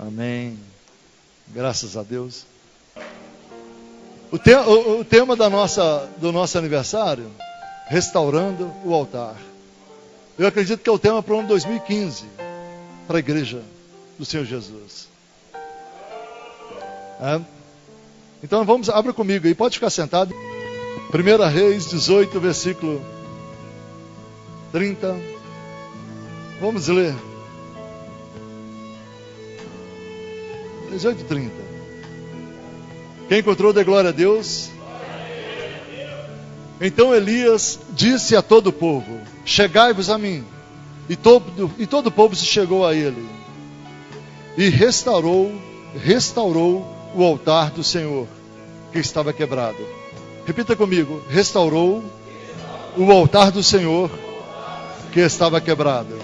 Amém. Graças a Deus. O tema do nosso aniversário, restaurando o altar. Eu acredito que é o tema para o ano 2015, para a igreja do Senhor Jesus. Então abra comigo aí, pode ficar sentado. 1 Reis 18, versículo 30. Vamos ler. 18:30. Quem encontrou, dê glória a Deus. Então Elias disse a todo o povo: chegai-vos a mim. E todo o povo se chegou a ele. E restaurou o altar do Senhor, que estava quebrado. Repita comigo: restaurou o altar do Senhor, que estava quebrado.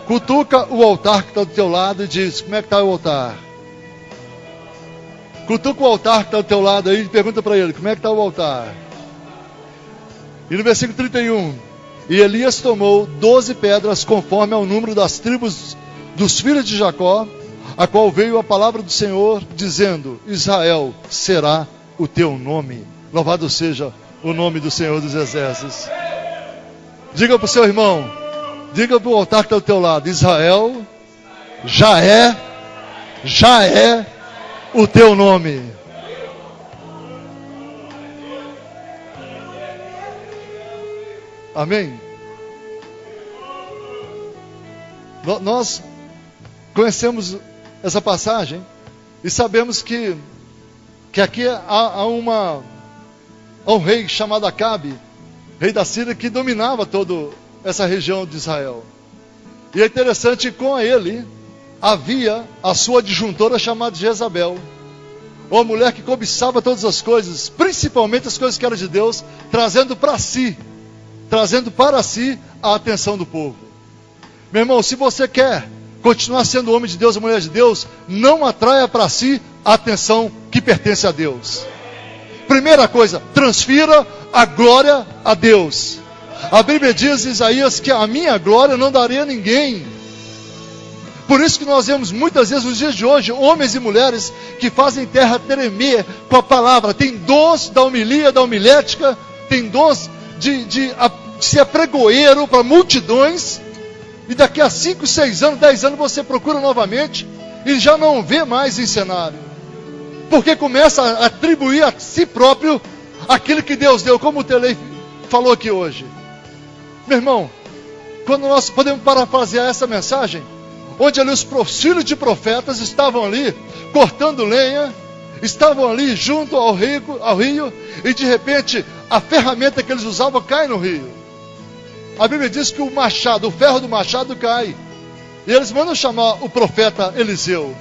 Cutuca o altar que está do teu lado e diz: como é que está o altar? Cutuca o altar que está do teu lado aí e pergunta para ele: como é que está o altar? E no versículo 31, e Elias tomou 12 pedras conforme ao número das tribos dos filhos de Jacó, a qual veio a palavra do Senhor, dizendo: Israel será o teu nome. Louvado seja o nome do Senhor dos Exércitos. Diga para o seu irmão, diga para o altar que está do teu lado: Israel já é o teu nome. Amém? Nós conhecemos essa passagem e sabemos que aqui há um rei chamado Acabe, rei da Síria, que dominava toda essa região de Israel. E é interessante que com ele havia a sua adjuntora chamada Jezabel, uma mulher que cobiçava todas as coisas, principalmente as coisas que eram de Deus, trazendo para si a atenção do povo. Meu irmão, se você quer continuar sendo homem de Deus, mulher de Deus, não atraia para si a atenção que pertence a Deus. Primeira coisa, transfira a glória a Deus. A Bíblia diz em Isaías que a minha glória não darei a ninguém. Por isso que nós vemos muitas vezes nos dias de hoje homens e mulheres que fazem terra tremer com a palavra. Tem dons da homilia, da homilética, tem dons de ser pregoeiro para multidões, e daqui a 5, 6 anos, 10 anos você procura novamente e já não vê mais em cenário, porque começa a atribuir a si próprio aquilo que Deus deu, como o Telei falou aqui hoje. Meu irmão, quando nós podemos parafrasear essa mensagem, onde ali os filhos de profetas estavam ali cortando lenha, estavam ali junto ao rio, e de repente a ferramenta que eles usavam cai no rio. A Bíblia diz que o ferro do machado cai, e eles mandam chamar o profeta Eliseu.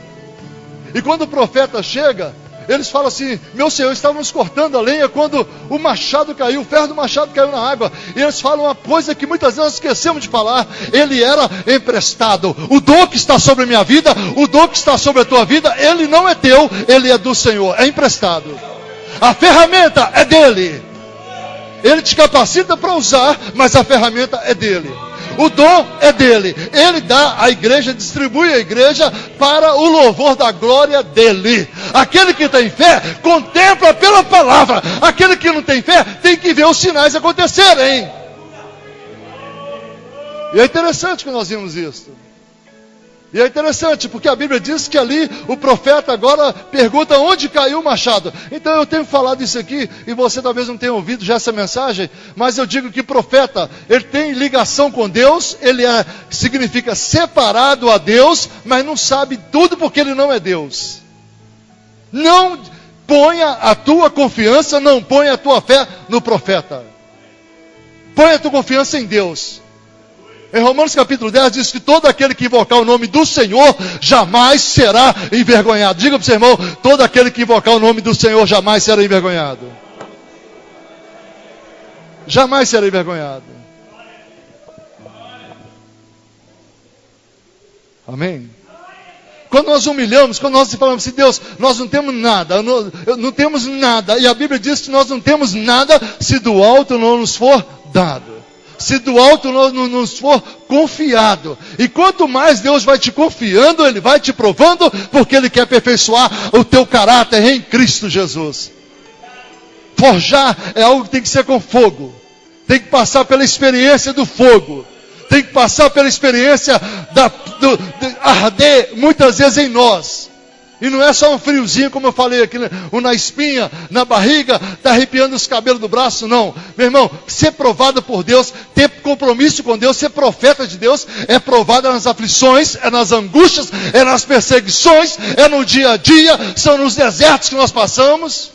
E quando o profeta chega, eles falam assim: meu Senhor, estávamos cortando a lenha quando o machado caiu, o ferro do machado caiu na água. E eles falam uma coisa que muitas vezes nós esquecemos de falar: ele era emprestado. O dom que está sobre a minha vida, o dom que está sobre a tua vida, ele não é teu, ele é do Senhor, é emprestado. A ferramenta é dele. Ele te capacita para usar, mas a ferramenta é dele. O dom é dele. Ele dá à igreja, distribui a igreja para o louvor da glória dele. Aquele que tem fé, contempla pela palavra. Aquele que não tem fé, tem que ver os sinais acontecerem. E é interessante que nós vimos isso. E é interessante porque a Bíblia diz que ali o profeta agora pergunta onde caiu o machado. Então eu tenho falado isso aqui, e você talvez não tenha ouvido já essa mensagem, mas eu digo que profeta, ele tem ligação com Deus, significa separado a Deus, mas não sabe tudo porque ele não é Deus. Não ponha a tua confiança, não ponha a tua fé no profeta. Ponha a tua confiança em Deus. Em Romanos capítulo 10 diz que todo aquele que invocar o nome do Senhor jamais será envergonhado. Diga para o seu irmão: todo aquele que invocar o nome do Senhor jamais será envergonhado. Jamais será envergonhado. Amém? Quando nós humilhamos, quando nós falamos assim: Deus, nós não temos nada, não temos nada. E a Bíblia diz que nós não temos nada se do alto não nos for dado. se do alto nos for confiado. E quanto mais Deus vai te confiando, Ele vai te provando, porque Ele quer aperfeiçoar o teu caráter em Cristo Jesus. Forjar é algo que tem que ser com fogo. Tem que passar pela experiência do fogo. Tem que passar pela experiência de arder muitas vezes em nós. E não é só um friozinho, como eu falei aqui, na espinha, na barriga, está arrepiando os cabelos do braço, não. Meu irmão, ser provado por Deus, ter compromisso com Deus, ser profeta de Deus, é provado nas aflições, é nas angústias, é nas perseguições, é no dia a dia, são nos desertos que nós passamos.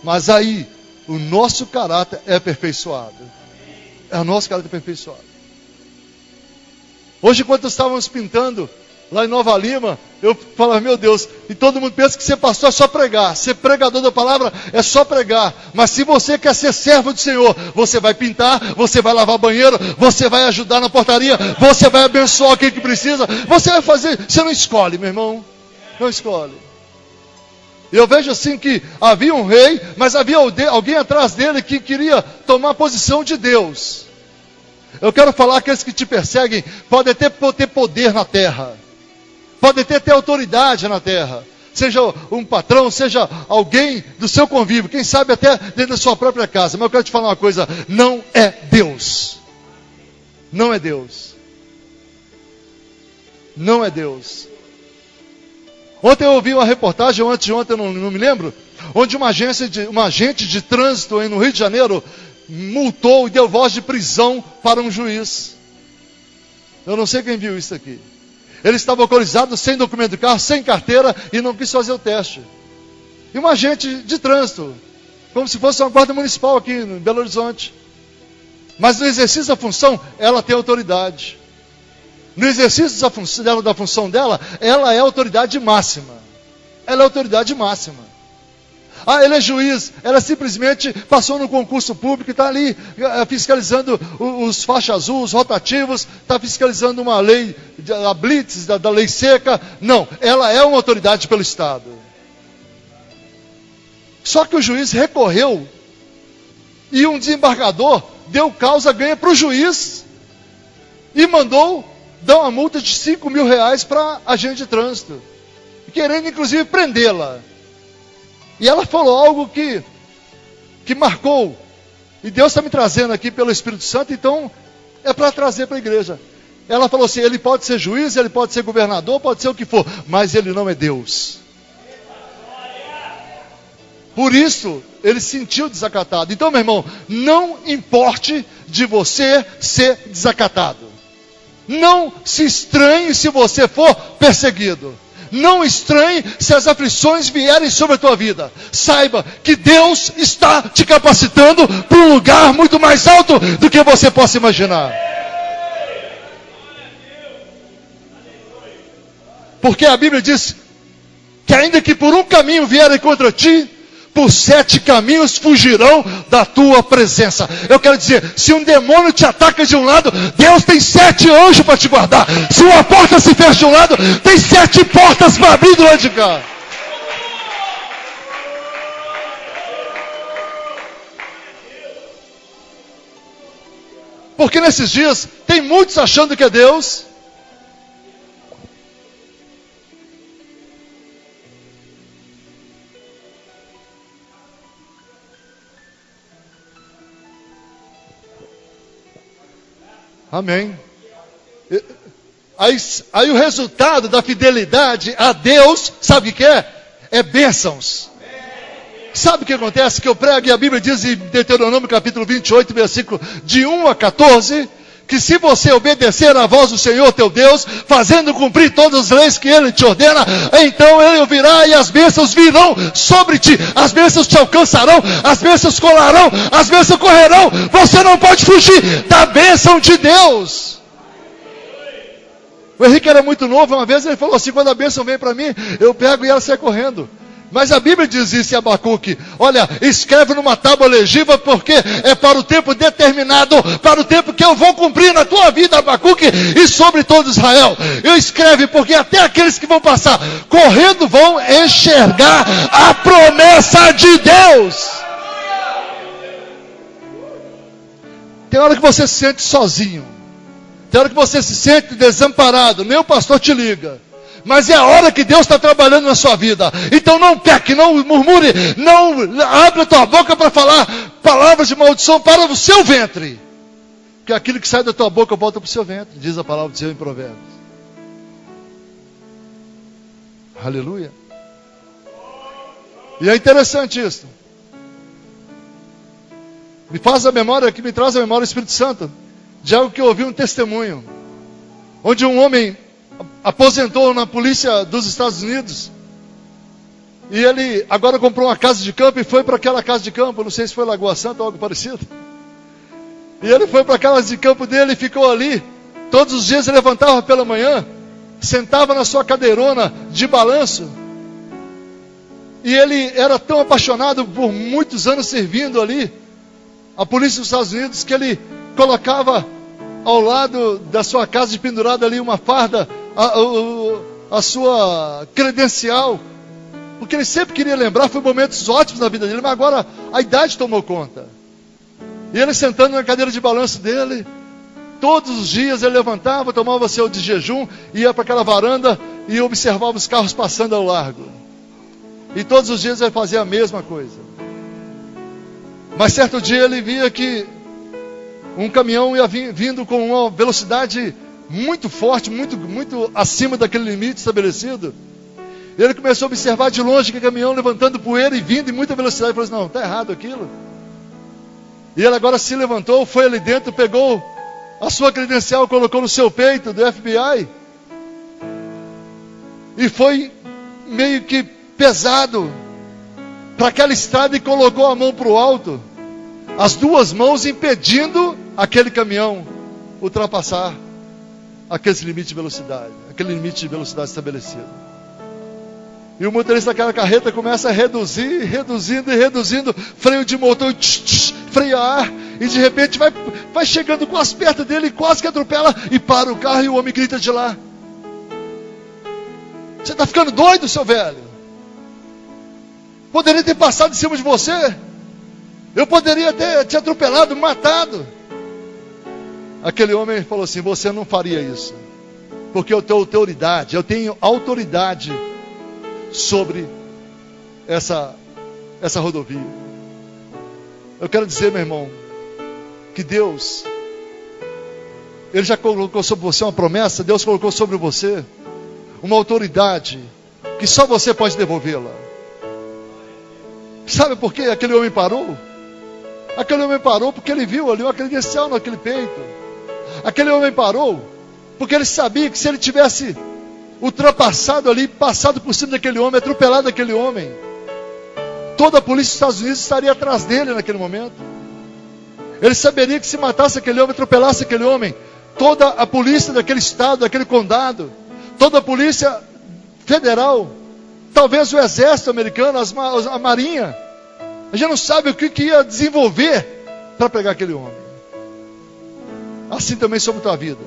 Mas aí, o nosso caráter é aperfeiçoado. É o nosso caráter aperfeiçoado. Hoje, enquanto estávamos pintando lá em Nova Lima, eu falava, meu Deus, e todo mundo pensa que ser pastor é só pregar, ser pregador da palavra é só pregar, mas se você quer ser servo do Senhor, você vai pintar, você vai lavar banheiro, você vai ajudar na portaria, você vai abençoar quem que precisa, você vai fazer, você não escolhe, meu irmão, não escolhe. Eu vejo assim que havia um rei, mas havia alguém atrás dele que queria tomar a posição de Deus. Eu quero falar que aqueles que te perseguem podem ter poder na terra. Pode ter autoridade na terra. Seja um patrão, seja alguém do seu convívio. Quem sabe até dentro da sua própria casa. Mas eu quero te falar uma coisa. Não é Deus. Não é Deus. Não é Deus. Ontem eu ouvi uma reportagem, ou anteontem, eu não me lembro, onde uma agente de trânsito no Rio de Janeiro multou e deu voz de prisão para um juiz. Eu não sei quem viu isso aqui. Ele estava alcoolizado, sem documento de carro, sem carteira e não quis fazer o teste. E uma agente de trânsito, como se fosse uma guarda municipal aqui em Belo Horizonte. Mas no exercício da função, ela tem autoridade. No exercício da função dela, ela é a autoridade máxima. Ela é a autoridade máxima. Ah, ele é juiz. Ela simplesmente passou no concurso público e está ali fiscalizando os faixas azul, os rotativos, está fiscalizando uma lei, a blitz, da lei seca. Não, ela é uma autoridade pelo Estado. Só que o juiz recorreu e um desembargador deu causa ganha para o juiz e mandou dar uma multa de R$5.000 para agente de trânsito, querendo inclusive prendê-la. E ela falou algo que marcou. E Deus está me trazendo aqui pelo Espírito Santo, então é para trazer para a igreja. Ela falou assim, ele pode ser juiz, ele pode ser governador, pode ser o que for, mas ele não é Deus. Por isso, ele se sentiu desacatado. Então, meu irmão, não importe de você ser desacatado. Não se estranhe se você for perseguido. Não estranhe se as aflições vierem sobre a tua vida. Saiba que Deus está te capacitando para um lugar muito mais alto do que você possa imaginar. Porque a Bíblia diz que ainda que por um caminho vierem contra ti, por 7 caminhos fugirão da tua presença. Eu quero dizer, se um demônio te ataca de um lado, Deus tem 7 anjos para te guardar. Se uma porta se fecha de um lado, tem 7 portas para abrir do lado de cá. Porque nesses dias, tem muitos achando que é Deus. Amém. Aí o resultado da fidelidade a Deus, sabe o que é? É bênçãos. Sabe o que acontece? Que eu prego e a Bíblia diz em Deuteronômio capítulo 28, versículo de 1 a 14, que se você obedecer à voz do Senhor teu Deus, fazendo cumprir todas as leis que Ele te ordena, então Ele ouvirá e as bênçãos virão sobre ti. As bênçãos te alcançarão, as bênçãos colarão, as bênçãos correrão. Você não pode fugir da bênção de Deus. O Henrique era muito novo, uma vez ele falou assim, quando a bênção vem para mim, eu pego e ela sai correndo. Mas a Bíblia diz isso em Abacuque, olha, escreve numa tábua legível, porque é para o tempo determinado, para o tempo que eu vou cumprir na tua vida, Abacuque, e sobre todo Israel. Eu escreve, porque até aqueles que vão passar correndo vão enxergar a promessa de Deus. Tem hora que você se sente sozinho. Tem hora que você se sente desamparado. Nem o pastor te liga. Mas é a hora que Deus está trabalhando na sua vida. Então não peque, não murmure, não abra a tua boca para falar palavras de maldição para o seu ventre. Porque aquilo que sai da tua boca volta para o seu ventre, diz a palavra do Senhor em Provérbios. Aleluia. E é interessante isso. Me traz a memória o Espírito Santo, de algo que eu ouvi um testemunho, onde um homem aposentou na polícia dos Estados Unidos, e ele agora comprou uma casa de campo e foi para aquela casa de campo, não sei se foi Lagoa Santa ou algo parecido, e ele foi para a casa de campo dele e ficou ali, todos os dias ele levantava pela manhã, sentava na sua cadeirona de balanço, e ele era tão apaixonado por muitos anos servindo ali, a polícia dos Estados Unidos, que ele colocava ao lado da sua casa pendurada ali uma farda, a sua credencial, porque ele sempre queria lembrar, foi momentos ótimos na vida dele, mas agora a idade tomou conta. E ele sentando na cadeira de balanço dele, todos os dias ele levantava, tomava seu de jejum, ia para aquela varanda e observava os carros passando ao largo. E todos os dias ele fazia a mesma coisa. Mas certo dia ele via que um caminhão ia vindo com uma velocidade muito forte, muito acima daquele limite estabelecido. Ele começou a observar de longe aquele caminhão levantando poeira e vindo em muita velocidade. Ele falou assim, não, está errado aquilo. E ele agora se levantou, foi ali dentro, pegou a sua credencial, colocou no seu peito do FBI. E foi meio que pesado para aquela estrada e colocou a mão para o alto, as duas mãos impedindo aquele caminhão ultrapassar aquele limite de velocidade estabelecido. E o motorista daquela carreta começa a reduzir, reduzindo, freio de motor, freio a ar, e de repente vai chegando quase perto dele, quase que atropela, e para o carro e o homem grita de lá: você está ficando doido, seu velho? Poderia ter passado em cima de você. Eu poderia ter te atropelado, matado. Aquele homem falou assim: você não faria isso, porque eu tenho autoridade sobre essa rodovia. Eu quero dizer, meu irmão, que Deus, Ele já colocou sobre você uma promessa. Deus colocou sobre você uma autoridade que só você pode devolvê-la. Sabe por que aquele homem parou? Aquele homem parou porque ele viu ali uma credencial naquele peito. Aquele homem parou porque ele sabia que se ele tivesse ultrapassado ali, passado por cima daquele homem, atropelado aquele homem, toda a polícia dos Estados Unidos estaria atrás dele naquele momento. Ele saberia que se matasse aquele homem, atropelasse aquele homem, toda a polícia daquele estado, daquele condado, toda a polícia federal, talvez o exército americano, a marinha, a gente não sabe o que ia desenvolver para pegar aquele homem. Assim também sobre a tua vida.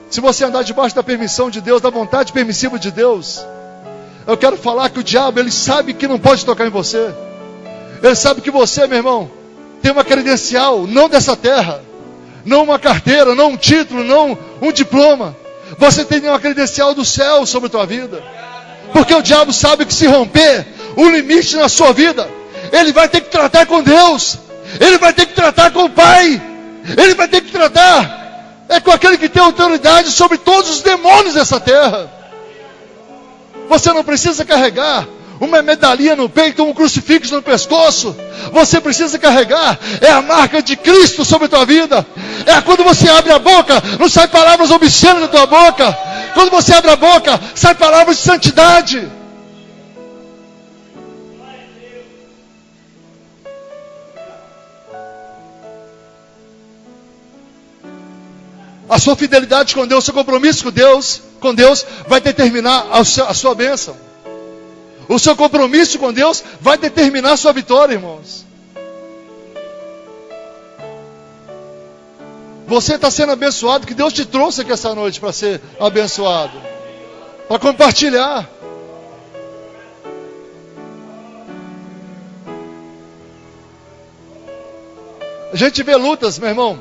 Se você andar debaixo da permissão de Deus, da vontade permissiva de Deus, eu quero falar que o diabo, ele sabe que não pode tocar em você. Ele sabe que você, meu irmão, tem uma credencial, não dessa terra, não uma carteira, não um título, não um diploma. Você tem uma credencial do céu sobre a tua vida. Porque o diabo sabe que se romper o limite na sua vida, ele vai ter que tratar com Deus, ele vai ter que tratar com o Pai, ele vai ter que tratar com aquele que tem autoridade sobre todos os demônios dessa terra. Você não precisa carregar uma medalhinha no peito, um crucifixo no pescoço. Você precisa carregar a marca de Cristo sobre a tua vida. Quando você abre a boca, não sai palavras obscenas da tua boca. Quando você abre a boca, sai palavras de santidade. A sua fidelidade com Deus, seu compromisso com Deus vai determinar a sua bênção. O seu compromisso com Deus vai determinar a sua vitória, irmãos. Você está sendo abençoado, que Deus te trouxe aqui essa noite para ser abençoado, para compartilhar. A gente vê lutas, meu irmão.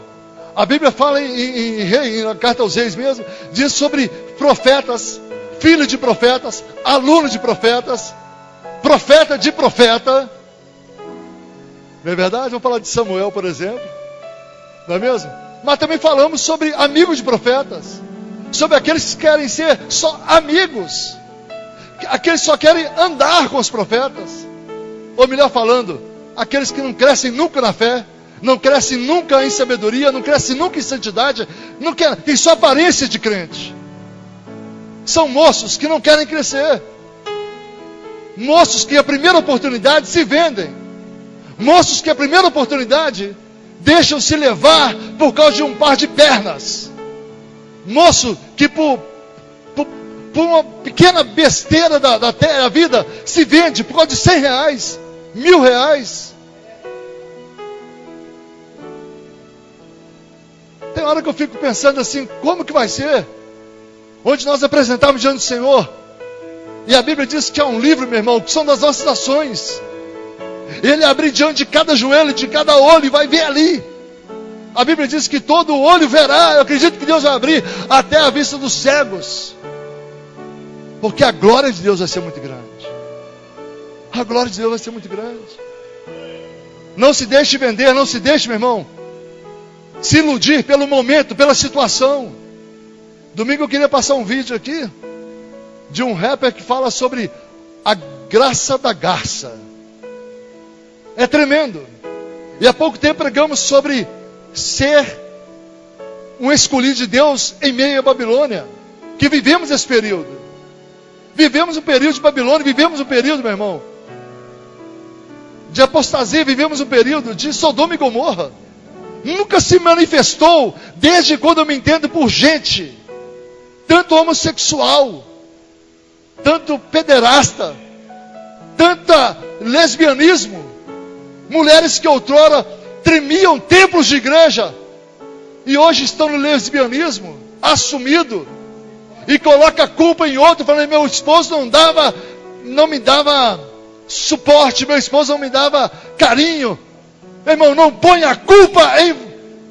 A Bíblia fala na carta aos reis mesmo, diz sobre profetas, filho de profetas, aluno de profetas, profeta de profeta. Não é verdade? Vamos falar de Samuel, por exemplo. Não é mesmo? Mas também falamos sobre amigos de profetas, sobre aqueles que querem ser só amigos, aqueles que só querem andar com os profetas. Ou melhor falando, aqueles que não crescem nunca na fé, não crescem nunca em sabedoria, não crescem nunca em santidade, não querem, tem só aparência de crente. São moços que não querem crescer, moços que a primeira oportunidade se vendem, moços que a primeira oportunidade deixam se levar por causa de um par de pernas, moço que por uma pequena besteira da vida se vende por causa de 100 reais, 1000 reais. Tem hora que eu fico pensando assim, como que vai ser? Onde nós apresentamos diante do Senhor. E a Bíblia diz que há um livro, meu irmão, que são das nossas ações. Ele abre diante de cada joelho, de cada olho, e vai ver ali. A Bíblia diz que todo olho verá. Eu acredito que Deus vai abrir até a vista dos cegos. Porque a glória de Deus vai ser muito grande. A glória de Deus vai ser muito grande. Não se deixe vender, não se deixe, meu irmão, se iludir pelo momento, pela situação. Domingo eu queria passar um vídeo aqui de um rapper que fala sobre a graça da garça. É tremendo. E há pouco tempo pregamos sobre ser um escolhido de Deus em meio à Babilônia. Que vivemos esse período. Vivemos um período de Babilônia, vivemos um período, meu irmão, de apostasia, vivemos um período de Sodoma e Gomorra. Nunca se manifestou, desde quando eu me entendo por gente, tanto homossexual, tanto pederasta, tanta lesbianismo, mulheres que outrora tremiam templos de igreja, e hoje estão no lesbianismo, assumido, e coloca a culpa em outro, falando, meu esposo não me dava suporte, meu esposo não me dava carinho. Meu irmão, não ponha a culpa em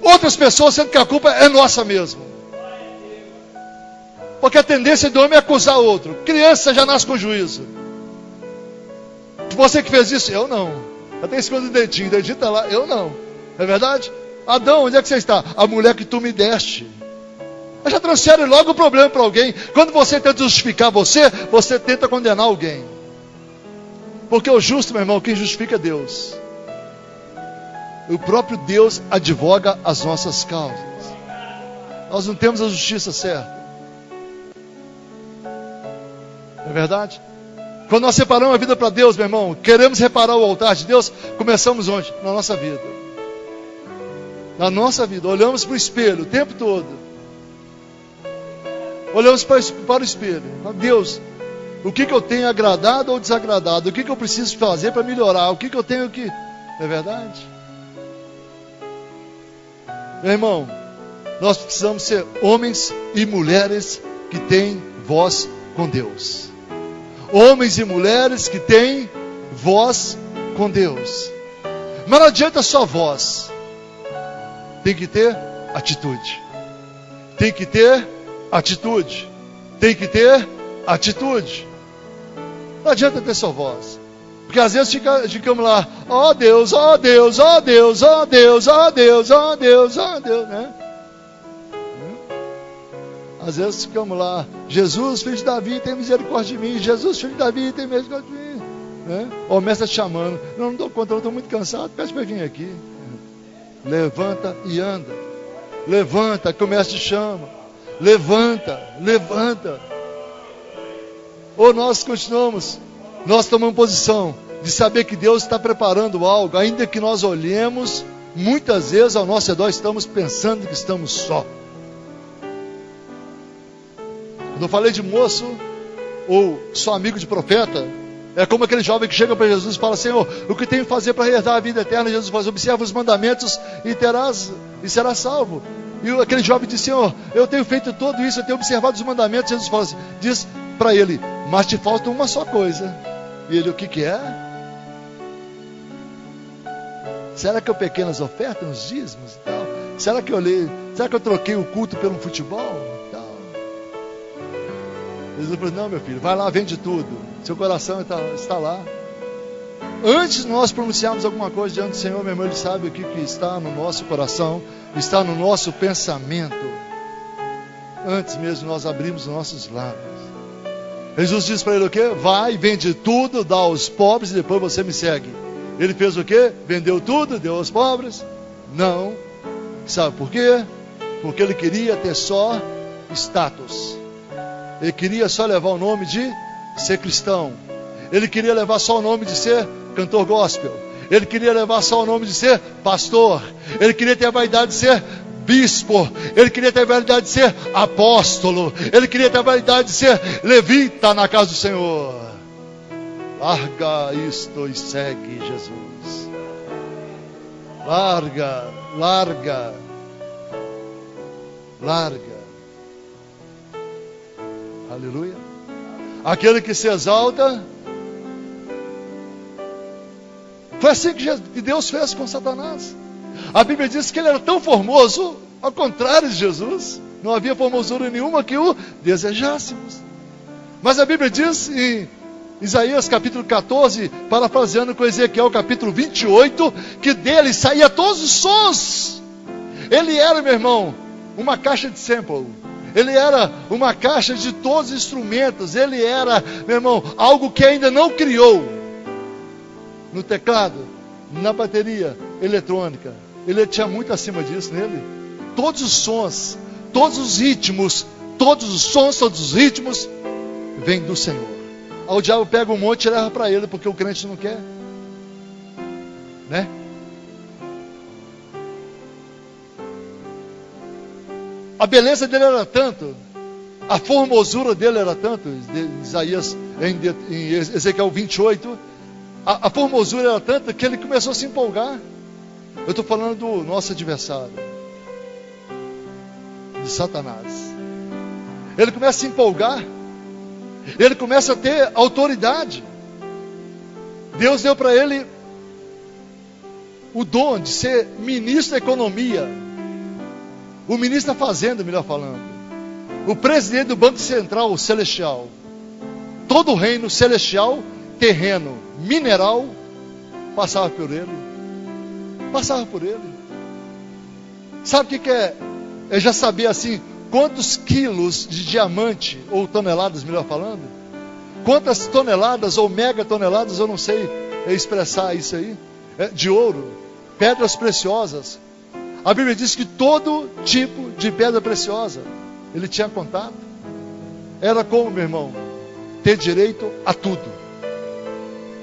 outras pessoas, sendo que a culpa é nossa mesmo. Porque a tendência do homem é acusar o outro. Criança já nasce com juízo. Você que fez isso, eu não. Eu tenho escondido o dedinho está lá, eu não. Não é verdade? Adão, onde é que você está? A mulher que tu me deste. Eu já transfere logo o problema para alguém. Quando você tenta justificar você tenta condenar alguém. Porque o justo, meu irmão, quem justifica é Deus. O próprio Deus advoga as nossas causas. Nós não temos a justiça certa. Não é verdade? Quando nós separamos a vida para Deus, meu irmão, queremos reparar o altar de Deus, começamos onde? Na nossa vida. Na nossa vida. Olhamos para o espelho o tempo todo. Olhamos para o espelho. Deus, o que eu tenho agradado ou desagradado? O que eu preciso fazer para melhorar? O que eu tenho que... Não é verdade? Meu irmão, nós precisamos ser homens e mulheres que têm voz com Deus. Homens e mulheres que têm voz com Deus. Mas não adianta só voz. Tem que ter atitude. Tem que ter atitude. Tem que ter atitude. Não adianta ter só voz. Porque às vezes ficamos lá, ó Deus, ó Deus, ó Deus, ó Deus, ó Deus, ó Deus, ó Deus, né? Às vezes ficamos lá, Jesus, filho de Davi, tem misericórdia de mim. Jesus, filho de Davi, tem misericórdia de mim, né? Ó, o mestre está te chamando. Não dou conta, eu estou muito cansado, pede para vir aqui. Levanta e anda. Levanta, que o mestre te chama. Levanta, levanta. Ou nós continuamos, nós tomamos posição de saber que Deus está preparando algo, ainda que nós olhemos, muitas vezes ao nosso redor estamos pensando que estamos só. Quando eu falei de moço, ou só amigo de profeta, é como aquele jovem que chega para Jesus e fala, Senhor, o que tenho que fazer para herdar a vida eterna? Jesus fala, observa os mandamentos e serás salvo. E aquele jovem diz, Senhor, eu tenho feito tudo isso, eu tenho observado os mandamentos. Jesus fala assim, diz para ele, mas te falta uma só coisa. E ele, o que é? Será que eu pequei nas ofertas, nos dízimos e tal? Será que eu troquei o culto pelo futebol e tal? Jesus falou, não, meu filho, vai lá, vende tudo. Seu coração está lá. Antes de nós pronunciarmos alguma coisa diante do Senhor, meu irmão, Ele sabe o que está no nosso coração, está no nosso pensamento. Antes mesmo nós abrimos os nossos lábios. Jesus disse para ele o quê? Vai, vende tudo, dá aos pobres e depois você me segue. Ele fez o quê? Vendeu tudo, deu aos pobres? Não. Sabe por quê? Porque ele queria ter só status. Ele queria só levar o nome de ser cristão. Ele queria levar só o nome de ser cantor gospel. Ele queria levar só o nome de ser pastor. Ele queria ter a vaidade de ser bispo. Ele queria ter a vaidade de ser apóstolo. Ele queria ter a vaidade de ser levita na casa do Senhor. Larga isto e segue Jesus. Larga. Aleluia. Aquele que se exalta. Foi assim que Deus fez com Satanás. A Bíblia diz que ele era tão formoso, ao contrário de Jesus. Não havia formosura nenhuma que o desejássemos. Mas a Bíblia diz em Isaías capítulo 14, parafraseando com Ezequiel capítulo 28, que dele saía todos os sons. Ele era, meu irmão, uma caixa de sample. Ele era uma caixa de todos os instrumentos. Ele era, meu irmão, algo que ainda não criou. No teclado, na bateria eletrônica. Ele tinha muito acima disso nele. Todos os sons, todos os ritmos, todos os sons, todos os ritmos vêm do Senhor. Aí o diabo pega um monte e leva para ele, porque o crente não quer, né? A beleza dele era tanto, a formosura dele era tanto, Isaías, em Ezequiel 28, a formosura era tanta que ele começou a se empolgar. Eu estou falando do nosso adversário, de Satanás. Ele começa a se empolgar, ele começa a ter autoridade. Deus deu para ele o dom de ser ministro da economia, o ministro da fazenda, melhor falando, o presidente do Banco Central Celestial. Todo o reino celestial, terreno, mineral, passava por ele. Sabe o que é? Eu já sabia assim, quantos quilos de diamante, ou toneladas, melhor falando, quantas toneladas ou megatoneladas, eu não sei expressar isso aí, de ouro, pedras preciosas. A Bíblia diz que todo tipo de pedra preciosa ele tinha contato. Era como, meu irmão, ter direito a tudo.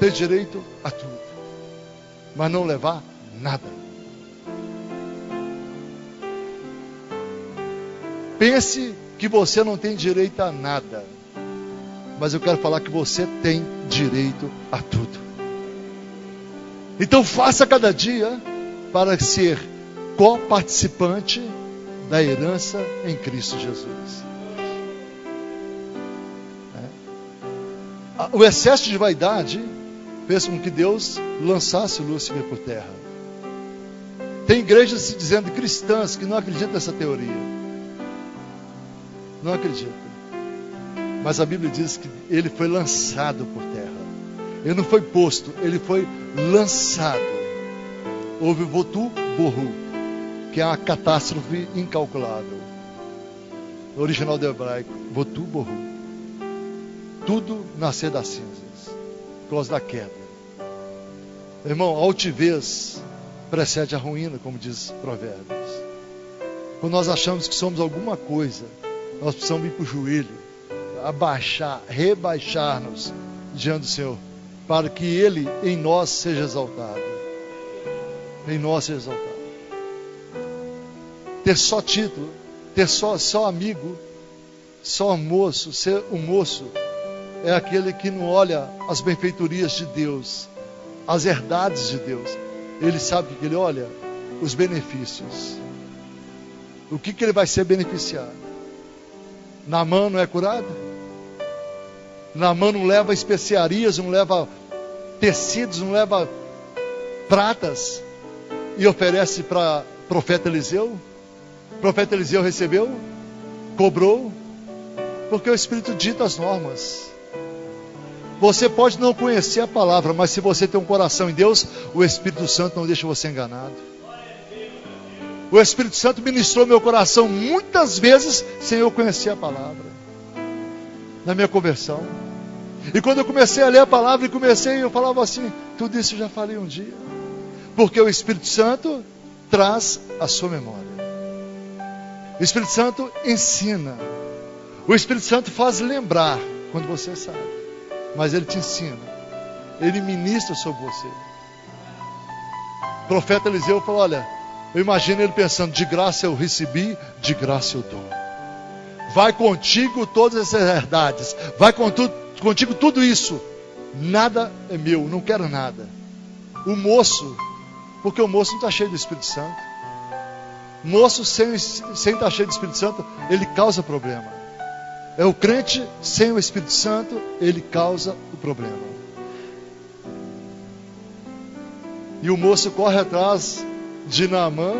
Ter direito a tudo, mas não levar nada. Pense que você não tem direito a nada, mas eu quero falar que você tem direito a tudo. Então faça cada dia para ser co-participante da herança em Cristo Jesus. O excesso de vaidade fez com que Deus lançasse Lúcifer por terra. Tem igrejas se dizendo cristãs que não acreditam nessa teoria. Não acreditam. Mas a Bíblia diz que ele foi lançado por terra. Ele não foi posto, ele foi lançado. Houve votu borru, que é uma catástrofe incalculável. No original do hebraico, votu borru. Tudo nascer das cinzas, por causa da queda. Irmão, a altivez precede a ruína, como diz Provérbios. Quando nós achamos que somos alguma coisa, nós precisamos ir para o joelho, abaixar, rebaixar-nos diante do Senhor, para que Ele em nós seja exaltado. Em nós seja exaltado. Ter só título, ter só amigo, só moço, ser um moço, é aquele que não olha as benfeitorias de Deus, as herdades de Deus. Ele sabe o que ele olha? Os benefícios. O que ele vai ser beneficiado? Naamã não é curado? Naamã não leva especiarias, não leva tecidos, não leva pratas. e oferece para profeta Eliseu. O profeta Eliseu recebeu, cobrou, porque o Espírito dita as normas. Você pode não conhecer a palavra, mas se você tem um coração em Deus, o Espírito Santo não deixa você enganado. O Espírito Santo ministrou meu coração muitas vezes sem eu conhecer a palavra, na minha conversão. E quando eu comecei a ler a palavra eu falava assim, tudo isso eu já falei um dia. Porque o Espírito Santo traz a sua memória. O Espírito Santo ensina. O Espírito Santo faz lembrar quando você sabe. Mas ele te ensina. Ele ministra sobre você. O profeta Eliseu falou, olha, eu imagino ele pensando, de graça eu recebi, de graça eu dou. Vai contigo todas essas verdades. Vai contigo tudo isso. Nada é meu, não quero nada. O moço, porque o moço não está cheio do Espírito Santo. Moço sem estar cheio do Espírito Santo, ele causa problema. É o crente sem o Espírito Santo, ele causa o problema. E o moço corre atrás de Naamã.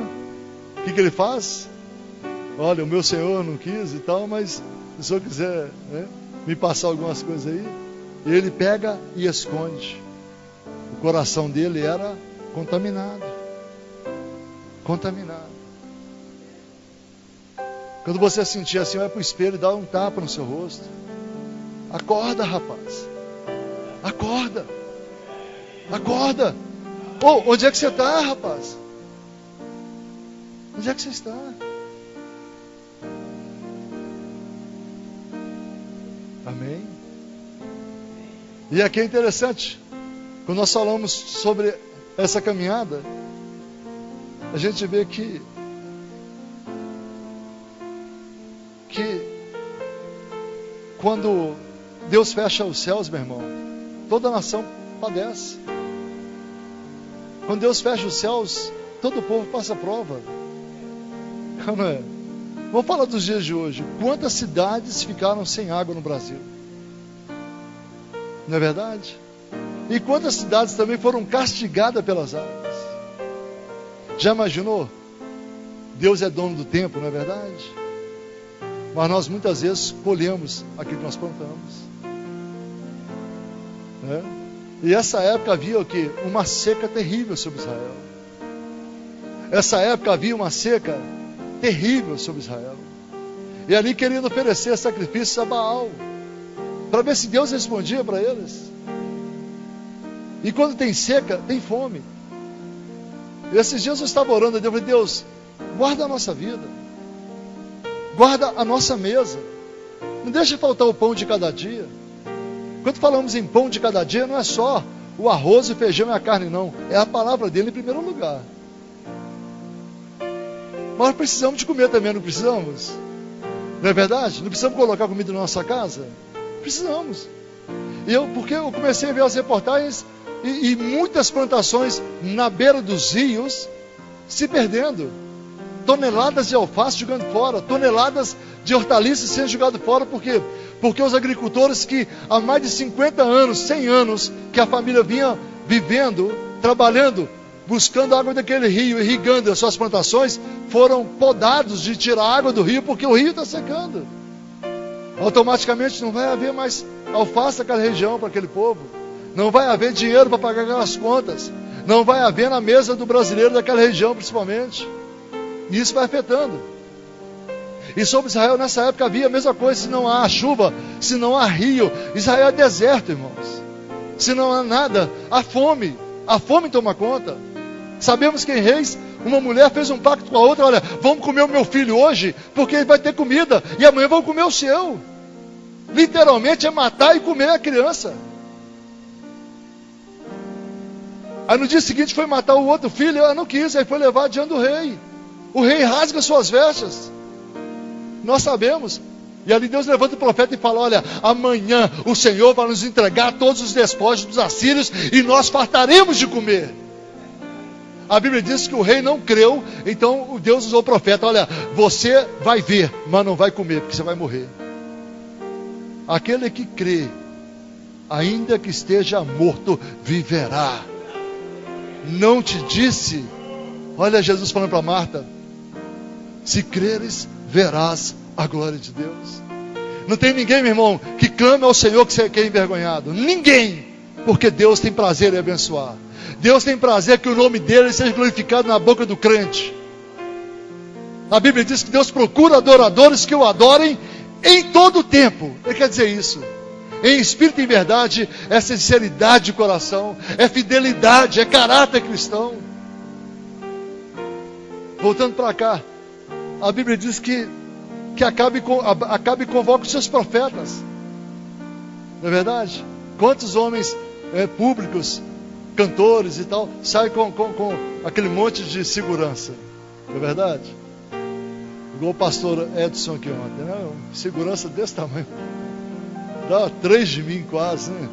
O que ele faz? Olha, o meu senhor não quis e tal, mas se o senhor quiser, né, me passar algumas coisas aí. Ele pega e esconde. O coração dele era contaminado. Contaminado. Quando você sentir assim, vai para o espelho e dá um tapa no seu rosto. Acorda, rapaz. Acorda. Acorda. Oh, onde é que você está, rapaz? Onde é que você está? Amém? E aqui é interessante, quando nós falamos sobre essa caminhada, a gente vê que quando Deus fecha os céus, meu irmão, toda a nação padece. Quando Deus fecha os céus, todo o povo passa prova. Não é? Vamos falar dos dias de hoje. Quantas cidades ficaram sem água no Brasil? Não é verdade? E quantas cidades também foram castigadas pelas águas? Já imaginou? Deus é dono do tempo, não é verdade? Mas nós muitas vezes colhemos aquilo que nós plantamos. Né? E essa época havia o quê? Uma seca terrível sobre Israel. Essa época havia uma seca terrível sobre Israel. E ali queriam oferecer sacrifícios a Baal, para ver se Deus respondia para eles. E quando tem seca, tem fome. E esses dias eu estava orando a Deus, eu falei, Deus, guarda a nossa vida. Guarda a nossa mesa. Não deixa faltar o pão de cada dia. Quando falamos em pão de cada dia, não é só o arroz, o feijão e a carne, não. É a palavra dele em primeiro lugar. Nós precisamos de comer também, não precisamos? Não é verdade? Não precisamos colocar comida na nossa casa? Precisamos. Porque eu comecei a ver as reportagens e muitas plantações na beira dos rios se perdendo. Toneladas de alface jogando fora, toneladas de hortaliças sendo jogadas fora. Por quê? Porque os agricultores que há mais de 50 anos, 100 anos, que a família vinha vivendo, trabalhando, buscando água daquele rio, irrigando as suas plantações, foram podados de tirar água do rio, porque o rio está secando. Automaticamente não vai haver mais alface naquela região para aquele povo. Não vai haver dinheiro para pagar aquelas contas. Não vai haver na mesa do brasileiro daquela região principalmente. E isso vai afetando. E sobre Israel nessa época havia a mesma coisa. Se não há chuva, se não há rio, Israel é deserto, irmãos. Se não há nada, há fome. A fome toma conta. Sabemos que em Reis, uma mulher fez um pacto com a outra. Olha, vamos comer o meu filho hoje, porque ele vai ter comida. E amanhã vamos comer o seu. Literalmente é matar e comer a criança. Aí no dia seguinte foi matar o outro filho. Ela não quis, aí foi levar diante do rei. O rei rasga suas vestes. Nós sabemos. E ali Deus levanta o profeta e fala, olha, amanhã o Senhor vai nos entregar todos os despojos dos assírios e nós fartaremos de comer. A Bíblia diz que o rei não creu, então Deus usou o profeta, olha, você vai ver, mas não vai comer, porque você vai morrer. Aquele que crê, ainda que esteja morto, viverá. Não te disse? Olha Jesus falando para Marta: se creres, verás a glória de Deus. Não tem ninguém, meu irmão, que clame ao Senhor que você quer envergonhado. Ninguém. Porque Deus tem prazer em abençoar. Deus tem prazer que o nome dele seja glorificado na boca do crente. A Bíblia diz que Deus procura adoradores que o adorem em todo o tempo. Ele quer dizer isso. Em espírito e em verdade, é sinceridade de coração, é fidelidade, é caráter cristão. Voltando para cá, a Bíblia diz que Acabe convoca os seus profetas. Não é verdade? Quantos homens públicos, cantores e tal, saem com aquele monte de segurança? Não é verdade? Igual o pastor Edson aqui ontem, né? Segurança desse tamanho. Dá 3 de mim quase, né?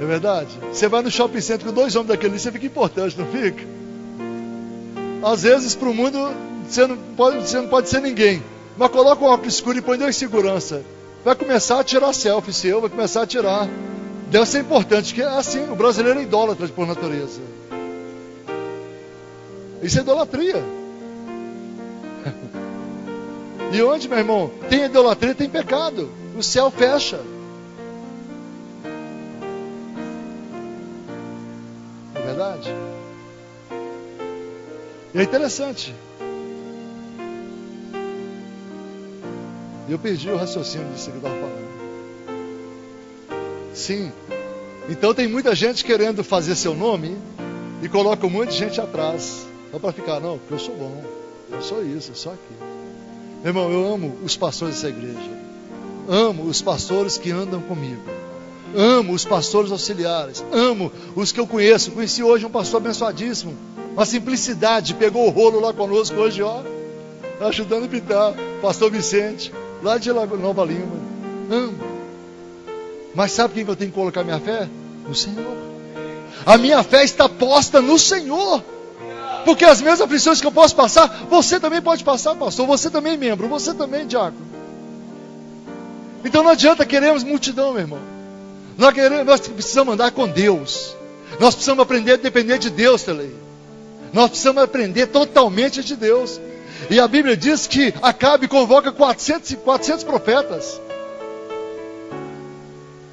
Não é verdade? Você vai no shopping center com 2 homens daquele ali, você fica importante, não fica? Às vezes para o mundo você não pode ser ninguém. Mas coloca um óculos escuro e põe 2 segurança. Vai começar a tirar selfie seu, vai começar a tirar. Deve ser importante, que é assim, o brasileiro é idólatra por natureza. Isso é idolatria. E onde, meu irmão, tem idolatria, tem pecado. O céu fecha. Não é verdade? E é interessante. Eu perdi o raciocínio disso que eu estava falando. Sim. Então tem muita gente querendo fazer seu nome e coloca um monte de gente atrás. Só para ficar, não, porque eu sou bom. Eu sou isso, eu sou aquilo. Meu irmão, eu amo os pastores dessa igreja. Amo os pastores que andam comigo. Amo os pastores auxiliares. Amo os que eu conheço. Conheci hoje um pastor abençoadíssimo. Uma simplicidade. Pegou o rolo lá conosco hoje, ó. Ajudando a pintar. Pastor Vicente. Lá de Nova Lima. Amo. Mas sabe quem que eu tenho que colocar minha fé? No Senhor. A minha fé está posta no Senhor. Porque as mesmas aflições que eu posso passar, você também pode passar, pastor. Você também, membro. Você também, diácono. Então não adianta querermos multidão, meu irmão. Nós precisamos andar com Deus. Nós precisamos aprender a depender de Deus, Telei. Nós precisamos aprender totalmente de Deus. E a Bíblia diz que Acabe convoca 400 profetas.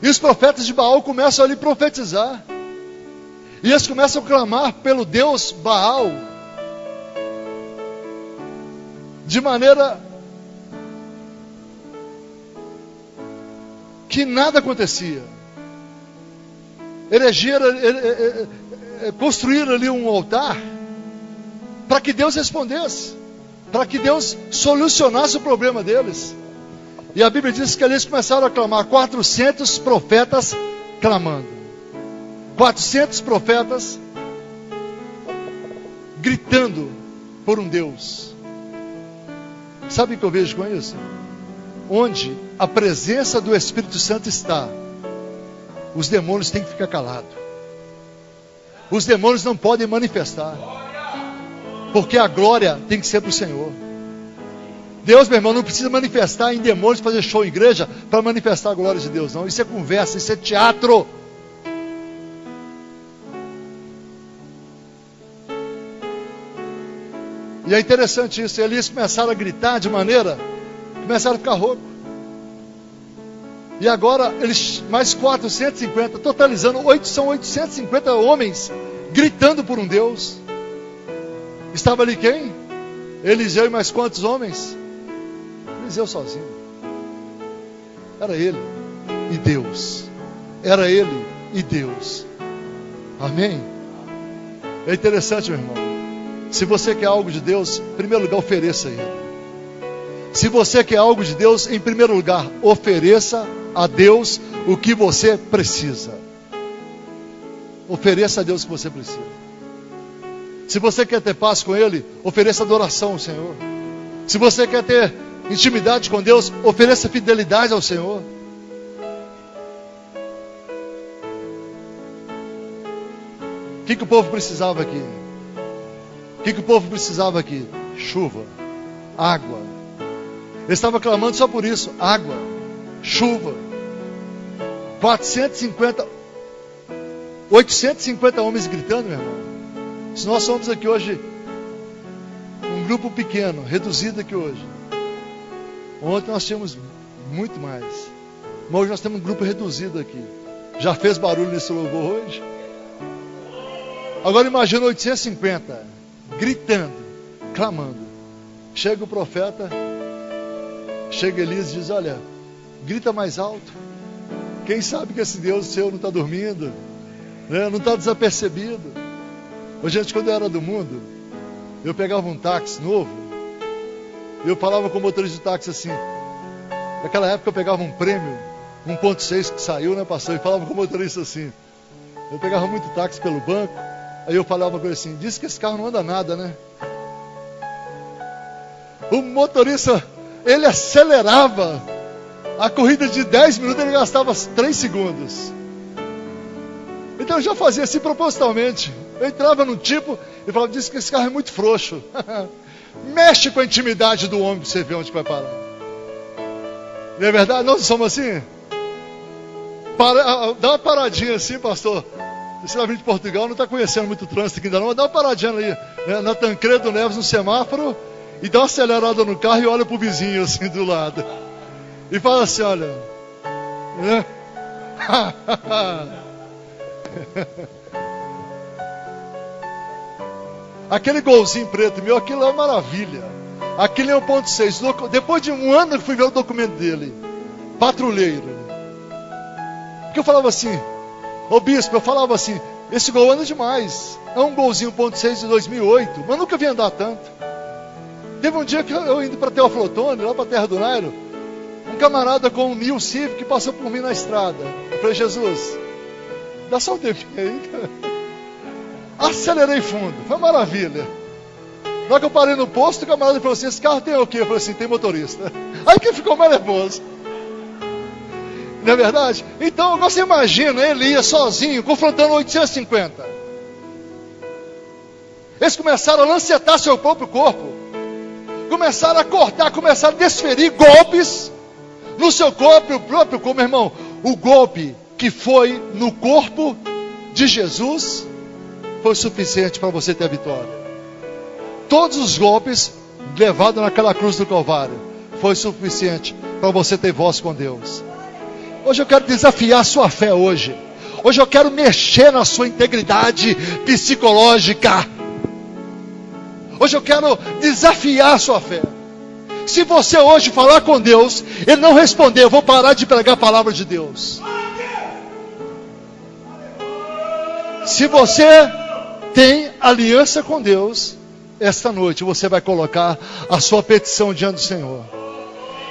E os profetas de Baal começam a lhe profetizar. E eles começam a clamar pelo Deus Baal. De maneira que nada acontecia. Construíram ali um altar para que Deus respondesse, para que Deus solucionasse o problema deles. E a Bíblia diz que eles começaram a clamar, 400 profetas clamando, 400 profetas gritando por um Deus. Sabe o que eu vejo com isso? Onde a presença do Espírito Santo está, os demônios têm que ficar calados. Os demônios não podem manifestar, porque a glória tem que ser para o Senhor. Deus, meu irmão, não precisa manifestar em demônios, fazer show em igreja para manifestar a glória de Deus, não. Isso é conversa, isso é teatro. E é interessante isso. Eles começaram a gritar de maneira, começaram a ficar roucos. E agora eles mais 450, totalizando são 850 homens gritando por um Deus. Estava ali quem? Eliseu e mais quantos homens? Eliseu sozinho. Era ele e Deus. Era ele e Deus. Amém? É interessante, meu irmão. Se você quer algo de Deus, em primeiro lugar, ofereça a Ele. Se você quer algo de Deus, em primeiro lugar, ofereça a Deus o que você precisa. Ofereça a Deus o que você precisa. Se você quer ter paz com Ele, ofereça adoração ao Senhor. Se você quer ter intimidade com Deus, ofereça fidelidade ao Senhor. O que o povo precisava aqui? O que o povo precisava aqui? Chuva, água. Ele estava clamando só por isso: água, chuva. 850 homens gritando, meu irmão. Se nós somos aqui hoje um grupo pequeno, reduzido aqui hoje. Ontem nós tínhamos muito mais. Mas hoje nós temos um grupo reduzido aqui. Já fez barulho nesse louvor hoje? Agora imagina 850, gritando, clamando. Chega o profeta, chega Elias e diz, olha, grita mais alto. Quem sabe que esse Deus seu não está dormindo, né? Não está desapercebido. Ô, gente, quando eu era do mundo, eu pegava um táxi novo, e eu falava com o motorista do táxi assim. Naquela época eu pegava um prêmio 1.6 que saiu, né, pastor? E falava com o motorista assim. Eu pegava muito táxi pelo banco, aí eu falava uma coisa assim, diz que esse carro não anda nada, né? O motorista, ele acelerava. A corrida de 10 minutos ele gastava 3 segundos. Então eu já fazia assim propositalmente. Eu entrava num tipo e falava, diz que esse carro é muito frouxo. Mexe com a intimidade do homem para você ver onde vai parar. Não é verdade? Nós somos assim? Dá uma paradinha assim, pastor. Você está vindo de Portugal, não está conhecendo muito o trânsito aqui ainda não, mas dá uma paradinha ali, né, na Tancredo Neves, no semáforo, e dá uma acelerada no carro e olha para o vizinho assim do lado. E fala assim, olha, né? Aquele golzinho preto meu, aquilo é uma maravilha. Aquele é 1.6. Depois de um ano eu fui ver o documento dele. Patrulheiro. Porque eu falava assim, ô bispo, eu falava assim, esse gol anda demais. É um golzinho 1.6 de 2008, mas nunca vi andar tanto. Teve um dia que eu indo para Teófilo Otoni, lá para a terra do Nairo, um camarada com um New Civic que passou por mim na estrada. Eu falei, Jesus, dá só um tempinho aí. Acelerei fundo, foi uma maravilha. Na hora que eu parei no posto, o camarada falou assim, esse carro tem o quê? Eu falei assim, tem motorista. Aí que ficou mais nervoso. Não é verdade? Então, você imagina Elias sozinho, confrontando 850. Eles começaram a lancetar seu próprio corpo. Começaram a cortar, começaram a desferir golpes no seu corpo, o próprio corpo, meu irmão. O golpe que foi no corpo de Jesus foi suficiente para você ter a vitória. Todos os golpes levados naquela cruz do Calvário foi suficiente para você ter voz com Deus. Hoje eu quero desafiar a sua fé hoje. Hoje eu quero mexer na sua integridade psicológica. Hoje eu quero desafiar a sua fé. Se você hoje falar com Deus, Ele não responder, eu vou parar de pregar a palavra de Deus. Se você tem aliança com Deus, esta noite você vai colocar a sua petição diante do Senhor.